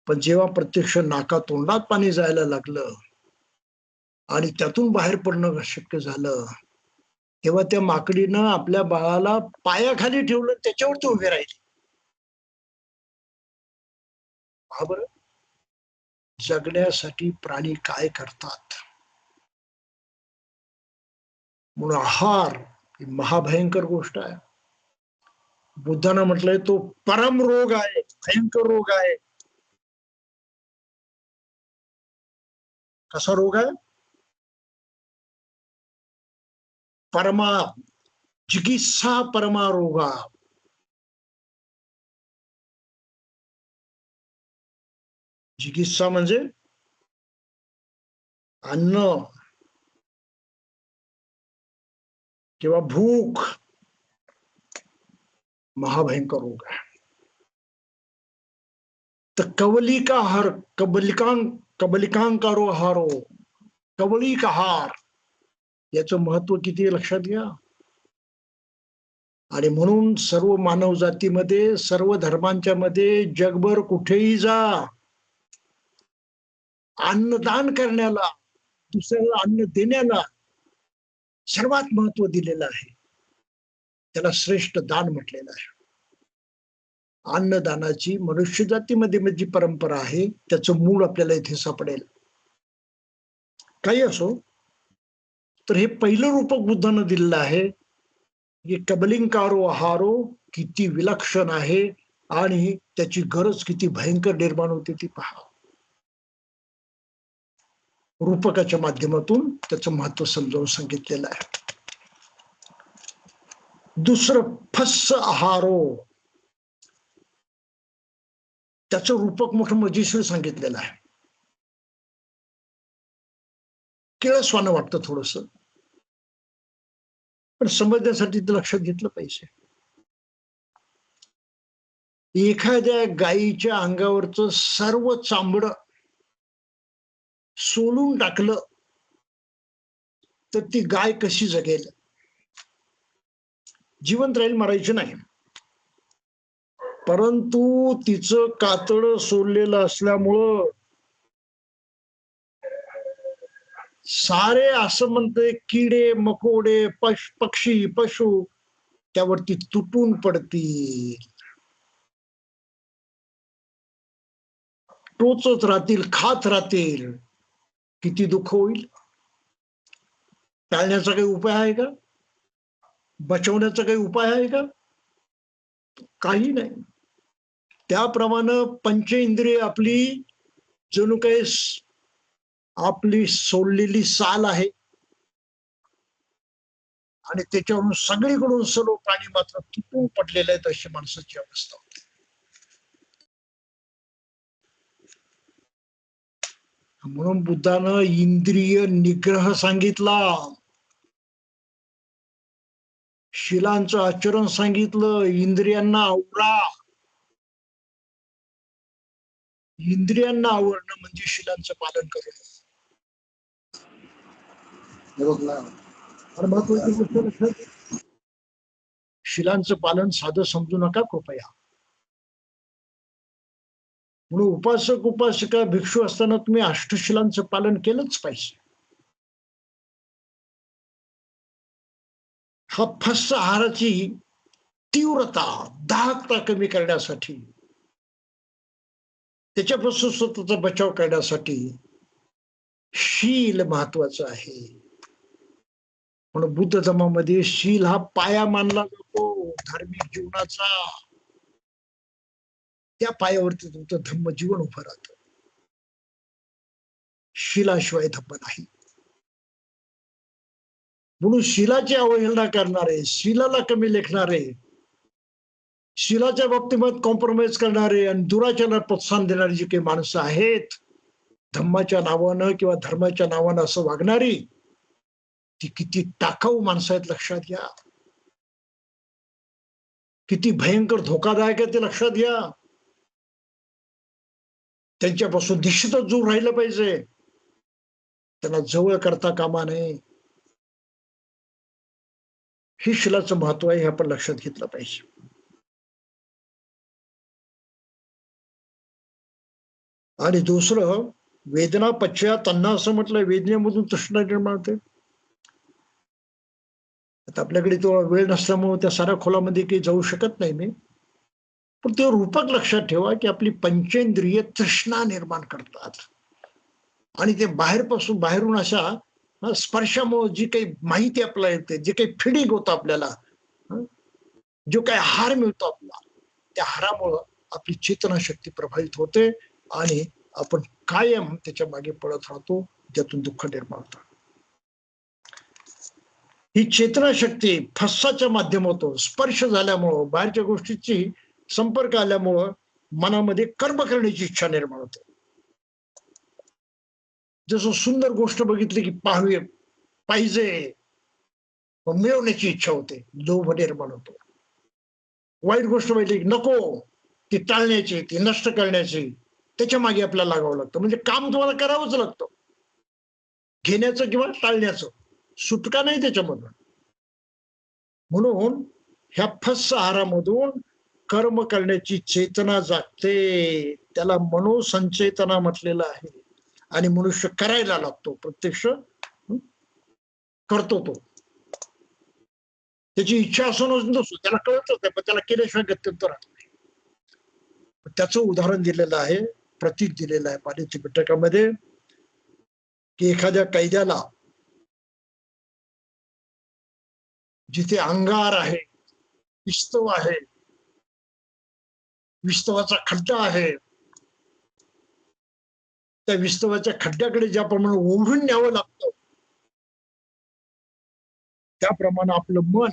पण जेव्हा प्रत्यक्ष नाकात तोंडात पाणी जायला लागलं आणि त्यातून बाहेर पडणं शक्य झालं, तेव्हा त्या माकडीनं आपल्या बाळाला पायाखाली ठेवलं, त्याच्यावरती उभे राहिले. पहा बरं, जगण्यासाठी प्राणी काय करतात. म्हणून आहार ही महाभयंकर गोष्ट आहे. बुद्धानं म्हटलंय तो परम रोग आहे, भयंकर रोग आहे. कसा रोग आहे? परमा चिकित्सा परमा रोगा. चिकित्सा म्हणजे अन्न किंवा भूक, महाभयंकर रोग आहे. तर कवलिक आहार, कबलिकांकारो आहारो, कवलिक आहार, याचं महत्व किती आहे लक्षात घ्या. आणि म्हणून सर्व मानव जातीमध्ये, सर्व धर्मांच्या मध्ये, जगभर कुठेही जा, अन्नदान करण्याला, दुसऱ्याला अन्न देण्याला सर्वात महत्व दिलेलं आहे. त्याला श्रेष्ठ दान म्हटलेलं आहे. अन्नदानाची मनुष्य जातीमध्ये जी परंपरा आहे, त्याचं मूळ आपल्याला इथे सापडेल. काही असो, तर हे पहिलं रूपक बुद्धानं दिलेलं आहे की कबलिंकारो आहारो किती विलक्षण आहे आणि त्याची गरज किती भयंकर निर्माण होते ती पहा. रूपकाच्या माध्यमातून त्याचं महत्व समजावून सांगितलेलं आहे. दुसरं फस्स आहारो, त्याचं रूपक मोठं मजेशीर सांगितलेलं आहे. किळसवानं वाटतं थोडस, पण समजण्यासाठी ते लक्षात घेतलं पाहिजे. एखाद्या गायीच्या अंगावरचं सर्व चांबड सोलून टाकलं तर ती गाय कशी जगेल? जिवंत राहील, मरायची नाही. परंतु तिचं कातड सोडलेलं असल्यामुळं सारे असं म्हणते किडे मकोडे पक्षी पशु त्यावरती तुटून पडतील, टोचत राहतील, खात राहतील. किती दुःख होईल. टाळण्याचा काही उपाय आहे का? बचवण्याचा काही उपाय आहे का? काही नाही. त्याप्रमाणे पंचेंद्रिय आपली जणू काही आपली सोडलेली साल आहे आणि त्याच्यावरून सगळीकडून सर्व प्राणी मात्र तुटून पडलेले आहेत, अशी माणसाची अवस्था होती. म्हणून बुद्धानं इंद्रिय निग्रह सांगितला, शिलांचं आचरण सांगितलं. इंद्रियांना आवरा. इंद्रियांना आवरणं म्हणजे शिलांचं पालन करणं. महत्वाची गोष्ट लक्षात, शिलांचं पालन साधं समजू नका कृपया. म्हणून उपासक उपासिका भिक्षू असताना तुम्ही अष्टशिलांचं पालन केलंच पाहिजे. हा फस्त आहाराची तीव्रता, दाहकता कमी करण्यासाठी, त्याच्यापासून स्वतःचा बचाव करण्यासाठी शील महत्वाचं आहे. म्हणून बुद्ध धर्मामध्ये शील हा पाया मानला जातो धार्मिक जीवनाचा. त्या पायावरती तुमचं धम्म जीवन उभं राहतं. शिलाशिवाय धम्म नाही. म्हणून शिलाची अवहेलना करणारे, शिलाला कमी लेखणारे, शिलाच्या बाबतीमध्ये कॉम्प्रोमाइज करणारे आणि दुराचाराला प्रोत्साहन देणारी जी काही माणसं आहेत, धम्माच्या नावानं किंवा धर्माच्या नावानं असं वागणारी, ती किती टाकाऊ माणसं आहेत लक्षात घ्या. किती भयंकर धोकादायक आहे ते लक्षात घ्या. त्यांच्यापासून निश्चितच दूर राहिलं पाहिजे. त्यांना जवळ करता कामा नये. ही शिलाचं महत्व आहे हे आपण लक्षात घेतलं पाहिजे. आणि दुसरं, वेदना पश्चात अन्न असं म्हटलंय. वेदनेमधून तृष्णा निर्माण होते. आता आपल्याकडे तो वेळ नसल्यामुळे त्या साऱ्या खोलामध्ये काही जाऊ शकत नाही मी. पण ते रूपक लक्षात ठेवा की आपली पंचेंद्रिय तृष्णा निर्माण करतात आणि ते बाहेरून अशा स्पर्शामुळे जी काही माहिती आपल्याला येते, जे काही फिडिंग होतं आपल्याला, जो काही आहार मिळतो आपला, त्या आहारामुळं आपली चेतनाशक्ती प्रभावित होते आणि आपण कायम त्याच्या मागे पळत राहतो, ज्यातून दुःख निर्माण होतं. ही चेतनाशक्ती फस्साच्या माध्यमातून स्पर्श झाल्यामुळं, बाहेरच्या गोष्टीची संपर्क आल्यामुळं मनामध्ये कर्म करण्याची इच्छा निर्माण होते. जसं सुंदर गोष्ट बघितली की पाहावी, पाहिजे, मिळवण्याची इच्छा होते, लोभ निर्माण होतो. वाईट गोष्ट बघितली की नको, ती टाळण्याची, ती नष्ट करण्याची, त्याच्या मागे आपल्याला लागावं लागतं. म्हणजे काम तुम्हाला करावंच लागतं, घेण्याचं किंवा टाळण्याचं, सुटका नाही त्याच्यामधून. म्हणून ह्या फस्स आहारामधून कर्म करण्याची चेतना जागते. त्याला मनोसंचेतना म्हटलेलं आहे. आणि मनुष्य करायला लागतो, प्रत्यक्ष करतो तो. त्याची इच्छा असो नसो, त्याला कळतच नाही, पण त्याला केल्याशिवाय गत्यंतर राहत नाही. त्याचं उदाहरण दिलेलं आहे, प्रतीक दिलेलं आहे पाण्याची पिटकामध्ये, की एखाद्या कैद्याला जिथे अंगार आहे, विस्तव आहे, विस्तवाचा खड्डा आहे, त्या विस्तवाच्या खड्ड्याकडे ज्याप्रमाणे ओढून न्यावं लागतं, त्याप्रमाणे आपलं मन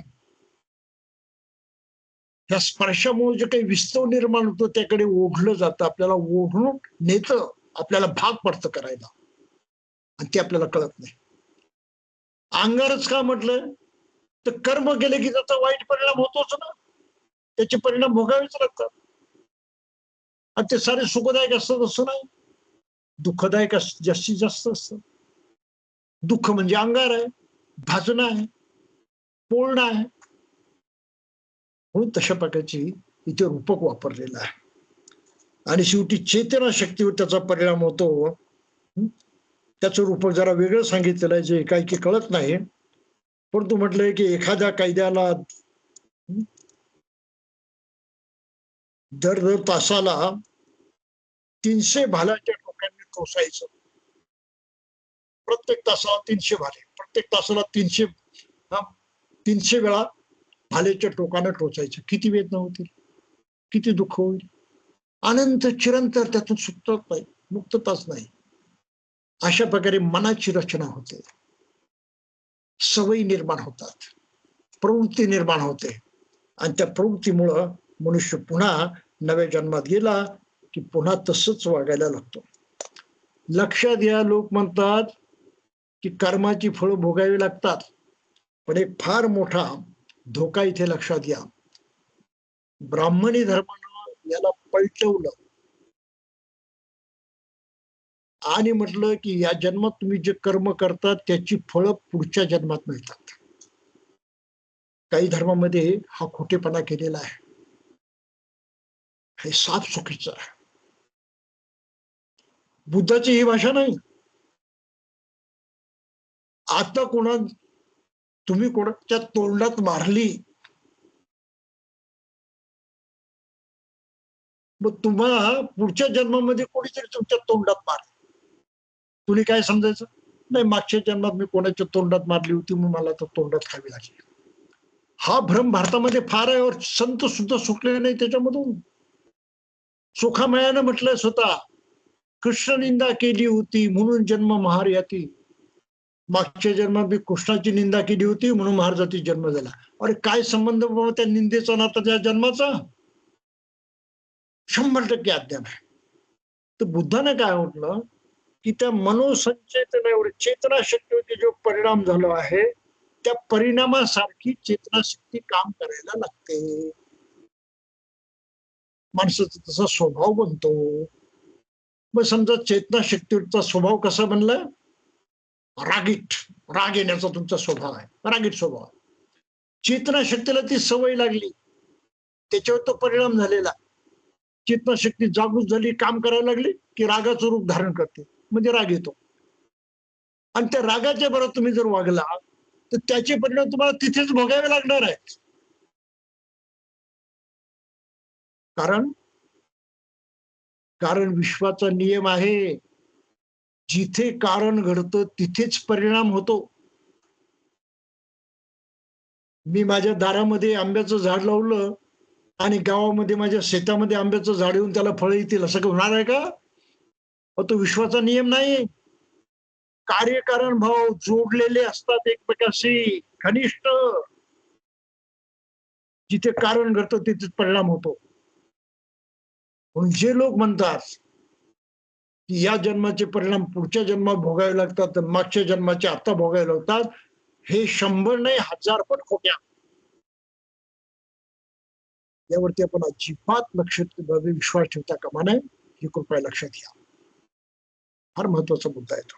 ह्या स्पर्शामुळे जे काही विस्तव निर्माण होतो त्याकडे ओढलं जातं, आपल्याला ओढून नेतं, आपल्याला भाग पडतं करायला, आणि ते आपल्याला कळत नाही. अंगारच का म्हटलं तर कर्म केले की त्याचा वाईट परिणाम होतोच ना, त्याचे परिणाम भोगावेच लागतात. आणि ते सारे सुखदायक असतात असं नाही, दुःखदायक जास्तीत जास्त असतं. दुःख म्हणजे अंगार आहे, भाजणं आहे, पोळणं आहे. म्हणून तशा प्रकारची इथे रूपक वापरलेलं आहे. आणि शेवटी चेतना शक्तीवर त्याचा परिणाम होतो. त्याचं रूपक जरा वेगळं सांगितलेलं आहे, जे काही की कळत नाही. परंतु म्हटलंय की एखाद्या कायद्याला दर तासाला 300 भाल्याच्या टोकांनी टोचायचं. प्रत्येक तासाला 300 भाले, प्रत्येक तासाला 300 वेळा भालेच्या टोकानं टोचायचं. किती वेदना होतील, किती दुःख होईल. अनंत चिरंतर त्यातून सुटत नाही, मुक्तताच नाही. अशा प्रकारे मनाची रचना होते, सवयी निर्माण होतात, प्रवृत्ती निर्माण होते, आणि त्या प्रवृत्तीमुळं मनुष्य पुन्हा नव्या जन्मात गेला की पुन्हा तसंच वागायला लागतो. लक्षात घ्या, लोक म्हणतात की कर्माची फळं भोगावी लागतात, पण एक फार मोठा धोका इथे लक्षात घ्या. ब्राह्मणी धर्मानं याला पलटवलं आणि म्हटलं की या जन्मात तुम्ही जे कर्म करतात त्याची फळं पुढच्या जन्मात मिळतात. काही धर्मामध्ये हा खोटेपणा केलेला आहे, हे साफ चुकीचं आहे. बुद्धाची ही भाषा नाही. आता कोणा तुम्ही कोणाच्या तोंडात मारली, मग तुम्हाला पुढच्या जन्मामध्ये कोणीतरी तुमच्या तोंडात मार, तुम्ही काय समजायचं? नाही, मागच्या जन्मात मी कोणाच्या तोंडात मारली होती मग मला तर तोंडात खावी लागली. हा भ्रम भारतामध्ये फार आहे और संत सुद्धा सुटले नाही त्याच्यामधून. सुखामयानं म्हटलंय स्वतः, कृष्ण निंदा केली होती म्हणून जन्म महार याती. मागच्या जन्मात मी कृष्णाची निंदा केली होती म्हणून महार जाती जन्म झाला. अरे काय संबंध बाबा त्या निंदेचा ना त्या जन्माचा? 100% अज्ञान आहे. तर बुद्धाने काय म्हटलं की त्या मनोसंचेतनावर चेतना शक्तीवरती जो परिणाम झाला आहे त्या परिणामासारखी चेतनाशक्ती काम करायला लागते. माणसाचा तसा स्वभाव बनतो. मग समजा चेतनाशक्तीचा स्वभाव कसा बनला? रागीट, राग येण्याचा तुमचा स्वभाव आहे, रागीट स्वभाव. चेतनाशक्तीला ती सवय लागली, त्याच्यावर तो परिणाम झालेला. चेतनाशक्ती जागृत झाली, काम करायला लागली की रागाचं रूप धारण करते, म्हणजे राग येतो. आणि त्या रागाच्या बरोबर तुम्ही जर वागला तर त्याचे परिणाम तुम्हाला तिथेच भोगावे लागणार आहेत. कारण विश्वाचा नियम आहे, जिथे कारण घडतं तिथेच परिणाम होतो. मी माझ्या दारामध्ये आंब्याचं झाड लावलं आणि गावामध्ये माझ्या शेतामध्ये आंब्याचं झाड येऊन त्याला फळं येतील असं होणार आहे का? तो विश्वाचा नियम नाही. कार्यकारण भाव जोडलेले असतात एकमेकांशी घनिष्ठ. जिथे कारण घडतं तिथेच परिणाम होतो. जे लोक म्हणतात की या जन्माचे परिणाम पुढच्या जन्मात भोगावे लागतात तर मागच्या जन्माचे आता भोगावे लागतात, हे 100 नाही 1000 पण खोट्या. यावरती आपण अजिबात विश्वास ठेवता कामा नये, ही कृपया लक्षात घ्या. फार महत्वाचा मुद्दा आहे तो.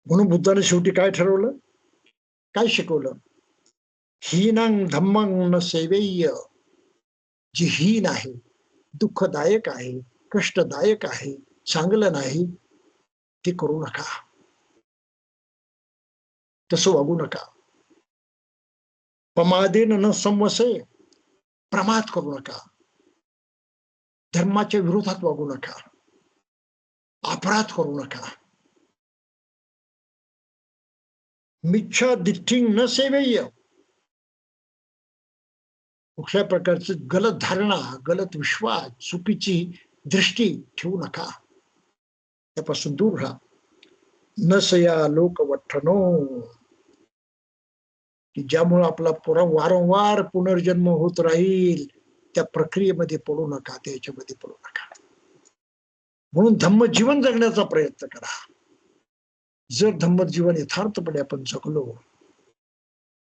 म्हणून बुद्धाने शेवटी काय ठरवलं, काय शिकवलं? हीनं धम्मं न सेवेय. जी हीन आहे, दुःखदायक आहे, कष्टदायक आहे, चांगलं नाही, ते करू नका, तसं वागू नका. प्रमादेन न संवसे, प्रमाद करू नका. धर्माच्या विरोधात वागू नका, अपराध करू नका. मिच्छा दिठ्ठिं न सेवेय. कुठल्या प्रकारची गलत धारणा, गलत विश्वास, चुकीची दृष्टी ठेवू नका, त्यापासून दूर राहा. न सया लोकवठ्ठनो, की ज्यामुळे आपला वारंवार पुनर्जन्म होत राहील, त्या प्रक्रियेमध्ये पडू नका, त्याच्यामध्ये पडू नका. म्हणून धम्म जीवन जगण्याचा प्रयत्न करा. जर धम्म जीवन यथार्थपणे आपण जगलो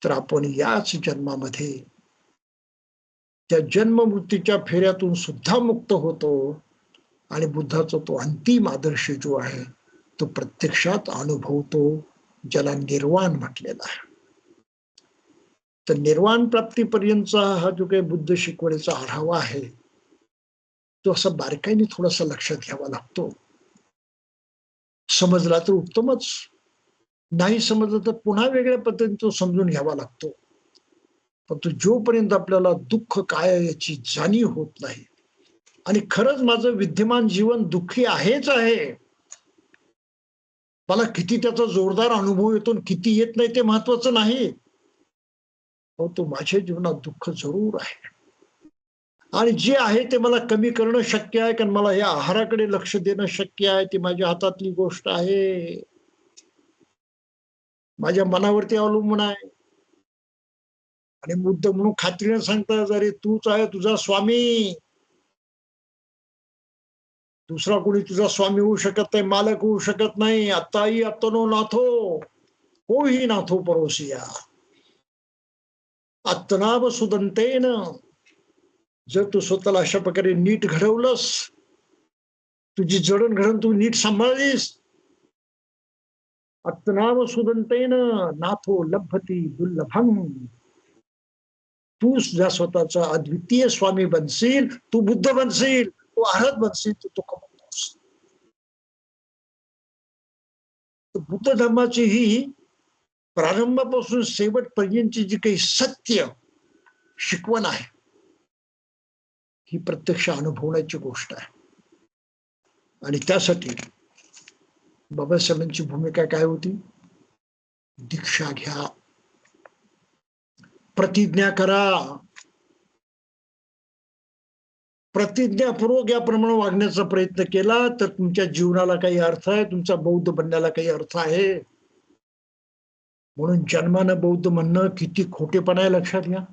तर आपण याच जन्मामध्ये त्या जन्म मृत्यूच्या फेऱ्यातून सुद्धा मुक्त होतो आणि बुद्धाचा तो अंतिम आदर्श जो आहे तो प्रत्यक्षात अनुभवतो, ज्याला निर्वाण म्हटलेला आहे. तर निर्वाण प्राप्तीपर्यंतचा हा जो काही बुद्ध शिकवण्याचा आढावा आहे तो असं बारकाईने थोडासा लक्षात घ्यावा लागतो. समजला तर उत्तमच, नाही समजलं तर पुन्हा वेगळ्या पद्धतीने तो समजून घ्यावा लागतो. परंतु जोपर्यंत आपल्याला दुःख काय आहे याची जाणीव होत नाही आणि खरंच माझं विद्यमान जीवन दुःखी आहेच आहे, मला किती त्याचा जोरदार अनुभव येतो किती येत नाही ते महत्वाचं नाही, परंतु माझ्या जीवनात दुःख जरूर आहे आणि जे आहे ते मला कमी करणं शक्य आहे, कारण मला या आहाराकडे लक्ष देणं शक्य आहे, ती माझ्या हातातली गोष्ट आहे, माझ्या मनावरती अवलंबून आहे. आणि बुद्ध म्हणून खात्रीने सांगतात, अरे तूच आहे तुझा स्वामी, दुसरा कोणी तुझा स्वामी होऊ शकत नाही, मालक होऊ शकत नाही. आत्ताही आत्तनो नाथो होही नाथो परोसिया. आत्तनाव सुदंतेन, जर तू स्वतःला अशा प्रकारे नीट घडवलंस, तुझी जडणघडण तू नीट सांभाळलीस, आत्तनाव सुदंतेन नाथो लभती दुर्लभम. तू तुझ्या स्वतःचा अद्वितीय स्वामी बनशील, तू बुद्ध बनशील, तू अरहत बनशील, तू दुःख मुक्तोस. बुद्ध धर्माची ही प्रारंभापासून शेवटपर्यंतची जी काही सत्य शिकवण आहे ही प्रत्यक्ष अनुभवण्याची गोष्ट आहे. आणि त्यासाठी बाबासाहेबांची भूमिका काय होती? दीक्षा घ्या, प्रतिज्ञा करा, प्रतिज्ञापूर्वक याप्रमाणे वागण्याचा प्रयत्न केला तर तुमच्या जीवनाला काही अर्थ आहे, तुमचा बौद्ध बनण्याला काही अर्थ आहे. म्हणून जन्मानं बौद्ध म्हणणं किती खोटेपणा आहे लक्षात घ्या.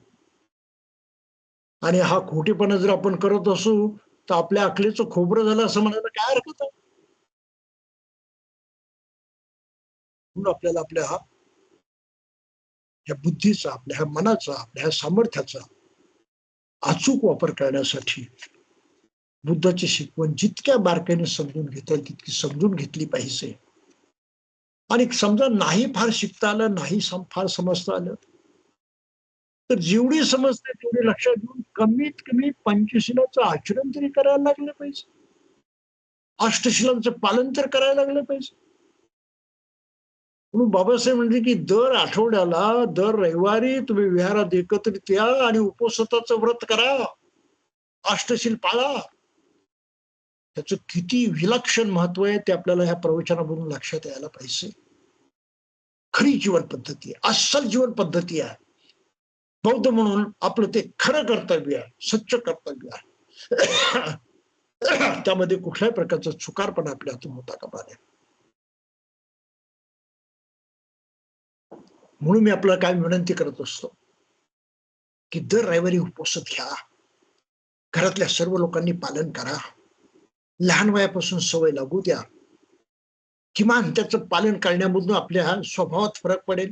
आणि हा खोटेपणा जर आपण करत असू तर आपल्या अकलेचं खोबरं झालं असं म्हणायला काय हरकत आहे? म्हणून आपल्याला आपल्या ह्या बुद्धीचा, आपल्या ह्या मनाचा, आपल्या ह्या सामर्थ्याचा अचूक वापर करण्यासाठी बुद्धाची शिकवण जितक्या बारकाईने समजून घेता येईल तितकी समजून घेतली पाहिजे. आणि समजा नाही फार शिकता आलं, नाही फार समजता आलं, तर जेवढी समजते तेवढी लक्षात घेऊन कमीत कमी पंचशिलाचं आचरण तरी करायला लागलं पाहिजे. अष्टशिलांचं पालन तर करायला लागलं पाहिजे. म्हणून बाबासाहेब म्हणजे की दर आठवड्याला, दर रविवारी तुम्ही विहारात एकत्रित या आणि उपवासाचं व्रत करा, अष्टशील पाळा. त्याचं किती विलक्षण महत्व आहे ते आपल्याला ह्या प्रवचनामधून लक्षात यायला पाहिजे. खरी जीवन पद्धती आहे, अस्सल जीवन पद्धती आहे. बौद्ध म्हणून आपलं ते खरं कर्तव्य आहे, सच्च कर्तव्य आहे. त्यामध्ये कुठल्याही प्रकारचा चुकारपणा आपल्या हातून होता कामा नये. म्हणून मी आपल्याला काय विनंती करत असतो की दर रविवारी उपवास घ्या, घरातल्या सर्व लोकांनी पालन करा, लहान वयापासून सवय लागू द्या. किमान त्याचं पालन करण्यामधून आपल्या स्वभावात फरक पडेल,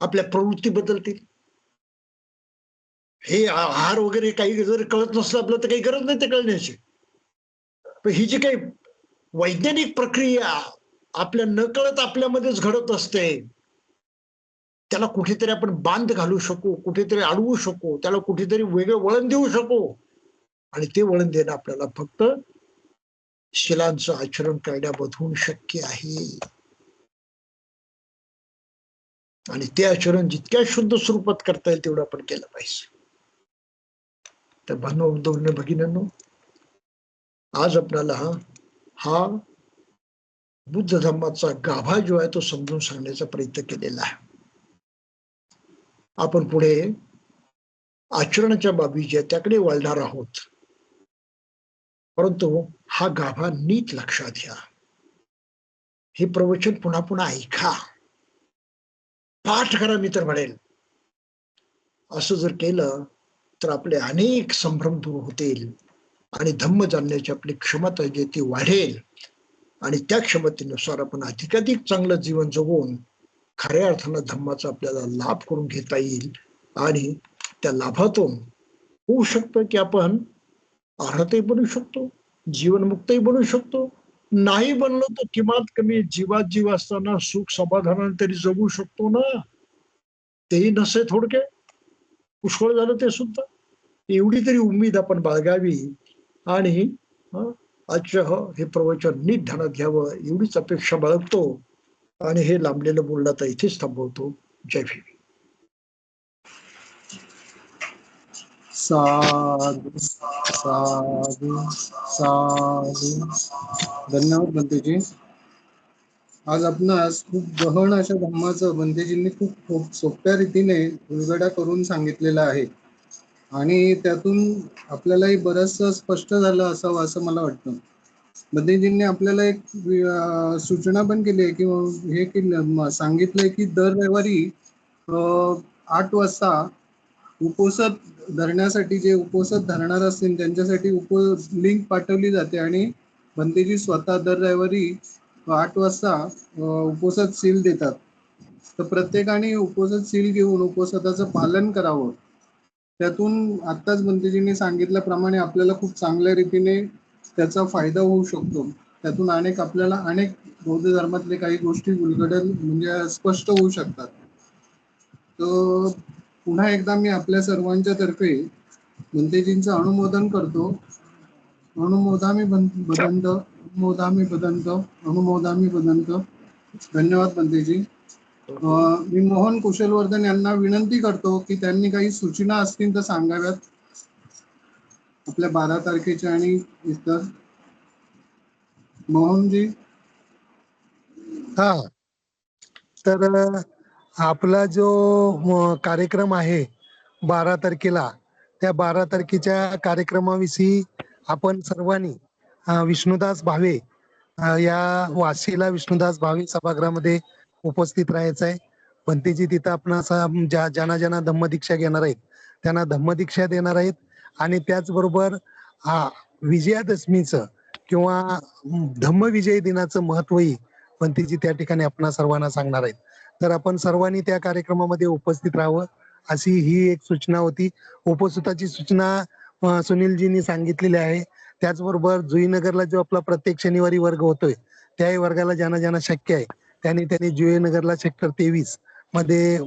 आपल्या प्रवृत्ती बदलतील. हे आहार वगैरे काही जर कळत नसलं आपलं तर काही गरज नाही ते कळण्याची. पण ही जी काही वैज्ञानिक प्रक्रिया आपल्या नकळत आपल्यामध्येच घडत असते, त्याला कुठेतरी आपण बांध घालू शकू, कुठेतरी अडवू शकू, त्याला कुठेतरी वेगळं वळण देऊ शकू. आणि ते वळण देणं आपल्याला फक्त शिलांचं आचरण करण्यामधून शक्य आहे. आणि ते आचरण जितक्या शुद्ध स्वरूपात करता येईल तेवढं आपण केलं पाहिजे. तर भावना भगिनींनो, आज आपल्याला हा बुद्ध धर्माचा गाभा जो आहे तो समजून सांगण्याचा प्रयत्न केलेला आहे. आपण पुढे आचरणाच्या बाबी ज्या त्याकडे वळणार आहोत, परंतु हा गाभा नीट लक्षात घ्या. हे प्रवचन पुन्हा पुन्हा ऐका, पाठ करा मी तर म्हणेल. असं जर केलं तर आपले अनेक संभ्रम दूर होतील आणि धम्म जाणण्याची आपली क्षमता जी ती वाढेल. आणि त्या क्षमतेनुसार आपण अधिकाधिक चांगलं जीवन जगून खऱ्या अर्थानं धम्माचा आपल्याला लाभ करून घेता येईल. आणि त्या लाभातून होऊ शकतं की आपण अर्हतही बनू शकतो, जीवनमुक्तही बनू शकतो. नाही बनलो तर किमान कमी जीवात जीव असताना सुख समाधानाने तरी जगू शकतो ना. तेही नसे थोडके पुष्कळ झालं ते सुद्धा. एवढी तरी उम्मीद आपण बाळगावी. आणि आजच्या हे प्रवचन नीट ध्यानात घ्यावं एवढीच अपेक्षा बाळगतो. आणि हे लांबलेलं बोलणं आता इथेच थांबवतो. जय भीम. साधू साधू साधू. धन्यवाद बंतेजी. आज आपणास खूप गहन अशा धम्माचं बंतेजींनी खूप सोप्या रीतीने उलगडा करून सांगितलेला आहे. आणि त्यातून आपल्यालाही बरंचसं स्पष्ट झालं असावं असं मला वाटतं. बंतेजींनी आपल्याला एक सूचना पण केली आहे की हे सांगितलंय की दर रविवारी 8 वाजता उपोषण धरण्यासाठी जे उपोषण धरणार असतील त्यांच्यासाठी लिंक पाठवली जाते. आणि बंतेजी स्वतः दर रविवारी 8 वाजता उपोषण सील देतात. तर प्रत्येकाने उपोषण सील घेऊन उपोषणाचं पालन करावं. त्यातून आत्ताच बंतेजींनी सांगितल्याप्रमाणे आपल्याला खूप चांगल्या रीतीने त्याचा फायदा होऊ शकतो. त्यातून आपल्याला अनेक बौद्ध धर्मातले काही गोष्टी उलगडल म्हणजे स्पष्ट होऊ शकतात. तर पुन्हा एकदा मी आपल्या सर्वांच्या तर्फे बंतेजींचं अनुमोदन करतो. अनुमोदामी बदंत, अनुमोदामी बदंत, अनुमोदामी बदंत. धन्यवाद बंतेजी. मी मोहन कुशलवर्धन यांना विनंती करतो की त्यांनी काही सूचना असतील तर सांगाव्यात आपल्या 12 तारखेच्या आणि इतर. मोहनजी. हा, तर आपला जो कार्यक्रम आहे 12 तारखेला, त्या 12 तारखेच्या कार्यक्रमाविषयी आपण सर्वांनी विष्णुदास भावे या वाशीला विष्णुदास भावे सभागृहामध्ये उपस्थित राहायचं आहे. पंथीजी तिथं आपण ज्यांना ज्यांना धम्मदीक्षा घेणार आहेत त्यांना धम्मदीक्षा देणार आहेत. आणि त्याचबरोबर विजयादशमीचं किंवा धम्मविजय दिनाचं महत्वही पंथीजी त्या ठिकाणी आपण सर्वांना सांगणार आहेत. तर आपण सर्वांनी त्या कार्यक्रमामध्ये उपस्थित राहावं अशी ही एक सूचना होती. उपस्थिताची सूचना सुनीलजींनी सांगितलेली आहे. त्याचबरोबर जुईनगरला जो आपला प्रत्येक शनिवारी वर्ग होतोय त्याही वर्गाला ज्यांना ज्यांना शक्य आहे त्यांनी जुईनगरला सेक्टर 23 मध्ये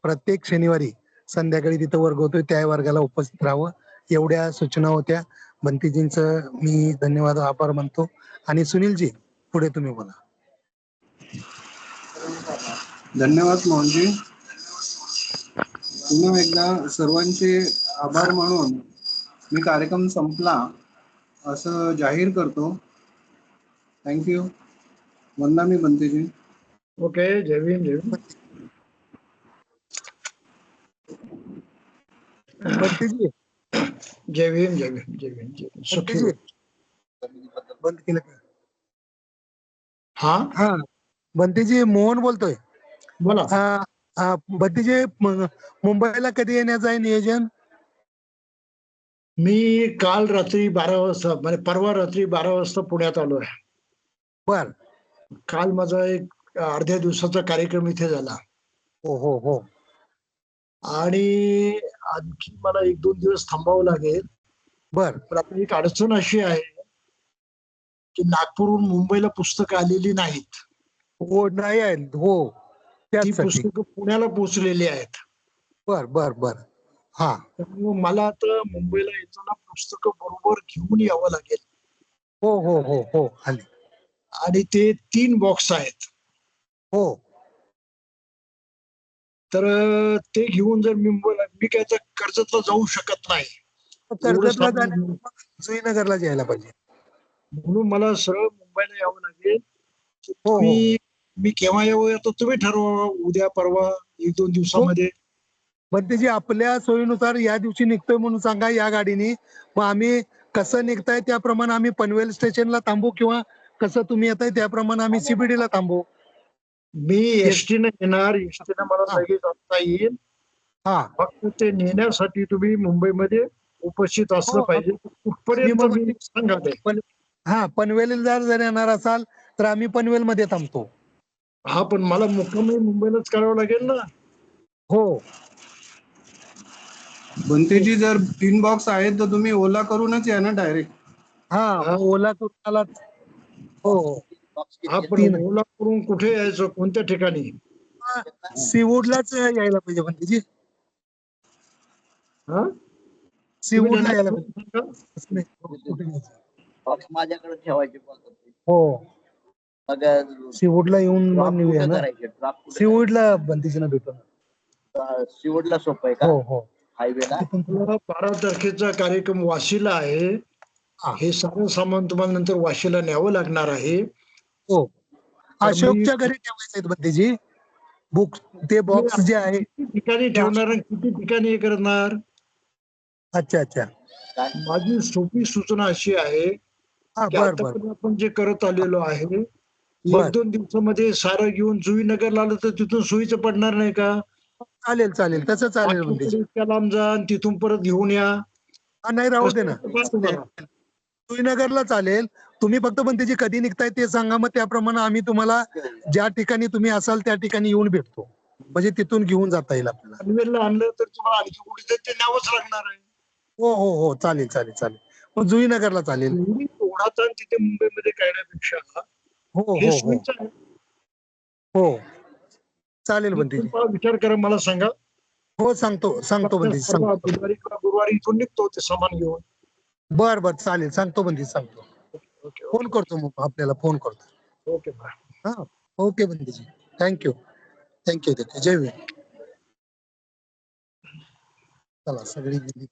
प्रत्येक शनिवारी संध्याकाळी तिथं वर्ग होतोय त्या वर्गाला उपस्थित राहावं. एवढ्या सूचना होत्या. बंतीजींचं मी धन्यवाद आभार मानतो. आणि सुनीलजी पुढे तुम्ही बोला. धन्यवाद मोहनजी. पुन्हा एकदा सर्वांचे आभार मानून मी कार्यक्रम संपला असं जाहीर करतो. थँक्यू. वंदा मी बंतेजी. ओके. जय भीम. जय भीम. बंतीजी जय भीम. जय भीम. जय भीम. जय भीम. सुखी बंतीजी हो. बंद केलं का? हा, हा, बंतीजी मोहन बोलतोय. बोला. बंतीजी मुंबईला कधी येण्याचं आहे नियोजन? मी काल रात्री 12 वाजता म्हणजे परवा रात्री 12 वाजता पुण्यात आलोय. बर. काल माझा एक अर्ध्या दिवसाचा कार्यक्रम इथे झाला हो हो हो. आणि आणखी मला 1-2 दिवस थांबावं लागेल. बर. पण आता एक अडचण अशी आहे की नागपूरहून मुंबईला पुस्तकं आलेली नाहीत. हो नाही आहेत. हो ती त्याचसाठी. पुस्तकं पुण्याला पोहोचलेली आहेत. बर बर बर. हा. त्यामुळे मला आता मुंबईला येताना पुस्तकं बरोबर घेऊन यावं लागेल. हो हो हो हो. आली. आणि ते 3 बॉक्स आहेत. हो. तर ते घेऊन जर मी काय तर कर्जतला जाऊ शकत नाही. एवढं कर्जतला सामान घेऊन. जुईनगरला यायला पाहिजे. म्हणून मला सरळ मुंबईला यावं लागेल. हो हो. मी केव्हा येऊ आता तुम्ही ठरवा. उद्या परवा 1-2 दिवसामध्ये. बंतीजी आपल्या सोयीनुसार या दिवशी निघतोय म्हणून सांगा या गाडीने. मग आम्ही कसं निघताय त्याप्रमाणे आम्ही पनवेल स्टेशनला थांबू किंवा कसं तुम्ही येताय त्याप्रमाणे आम्ही सीबीडी ला थांबू. मी एसटीने येणार. एसटीने मला हा. लगेच आणता येईल. हा. फक्त ते नेण्यासाठी तुम्ही मुंबईमध्ये उपस्थित असलं हो, पाहिजे. कुठपर्यंत मग मी सांगा ते. पनवेलला जर येणार असाल तर आम्ही पनवेल मध्ये थांबतो. हा, पण मला मुक्कामही मुंबईलाच करावं लागेल ना. हो. बंतेजी जर 3 बॉक्स आहेत तर तुम्ही ओला करूनच या ना डायरेक्ट. हा, ओला करून आलात. हो हो. हा, पण 3 ओला करून कुठे यायचं, कोणत्या ठिकाणी? सीवूडलाच यायला पाहिजे बंतीजी. हा, सीवूडला यायला पाहिजे. सांगा. असं नाही, कुठे न्यायचं? बॉक्स माझ्याकडे ठेवायचे हो. मग सीवूडला येऊन मग निघूया ना. ड्रॉप सीवूडला बंतीजींना भेटू. शिवडला सोपं आहे का हो हो. हायवेला? मला 12 तारखेचा कार्यक्रम वाशीला आहे. हा. हे सारं सामान तुम्हाला नंतर वाशीला न्यावं लागणार आहे. हो. तर अशोकच्या घरी ठेवायचे बंतीजी बुक. ते बॉक्स जे आहे. किती ठिकाणी ठेवणार आणि किती ठिकाणी हे करणार? अच्छा अच्छा. माझी सोपी सूचना अशी आहे हा, की बर बर आतापर्यंत आपण जे करत आलेलो आहे, बर. 1-2 दिवसामध्ये सारं घेऊन जुईनगरला आलं तर तिथून सोयीचं पडणार नाही का? चालेल चालेल तसं चालेल बंतीजी. नागपूरकडे इतक्या लांब जा आणि तिथून परत घेऊन या. हा, नाही राहू दे ना. तुम्हाला श्रीनगरला चालेल. तुम्ही फक्त पण त्याची कधी निघताय ते सांगा. मग त्याप्रमाणे आम्ही तुम्हाला ज्या ठिकाणी तुम्ही असाल त्या ठिकाणी येऊन भेटतो. म्हणजे तिथून घेऊन जाता येईल आपल्याला. पनवेलला आणलं तर तुम्हाला आणखी कुठे ते न्यावंच लागणार आहे. हो हो हो. चालेल चालेल चालेल. मग जुईनगरला चालेल. एवढी ओढाताण तिथे मुंबईमध्ये करण्यापेक्षा हो हे हो हो सोयीचं आहे. हो. चालेल मग बंतीजी. तुम्ही विचार करा, मला सांगा. हो सांगतो सांगतो बंतीजी परवा सांगतो. बुधवारी किंवा गुरुवारी इथून निघतो ते सामान घेऊन. बर बर चालेल सांगतो बंतीजी सांगतो. ओके फोन करतो मग आपल्याला फोन करतो. Okay bye. हा. ओके बंतीजी. थँक्यू. थँक्यू जय भीम. चला सगळी गेली.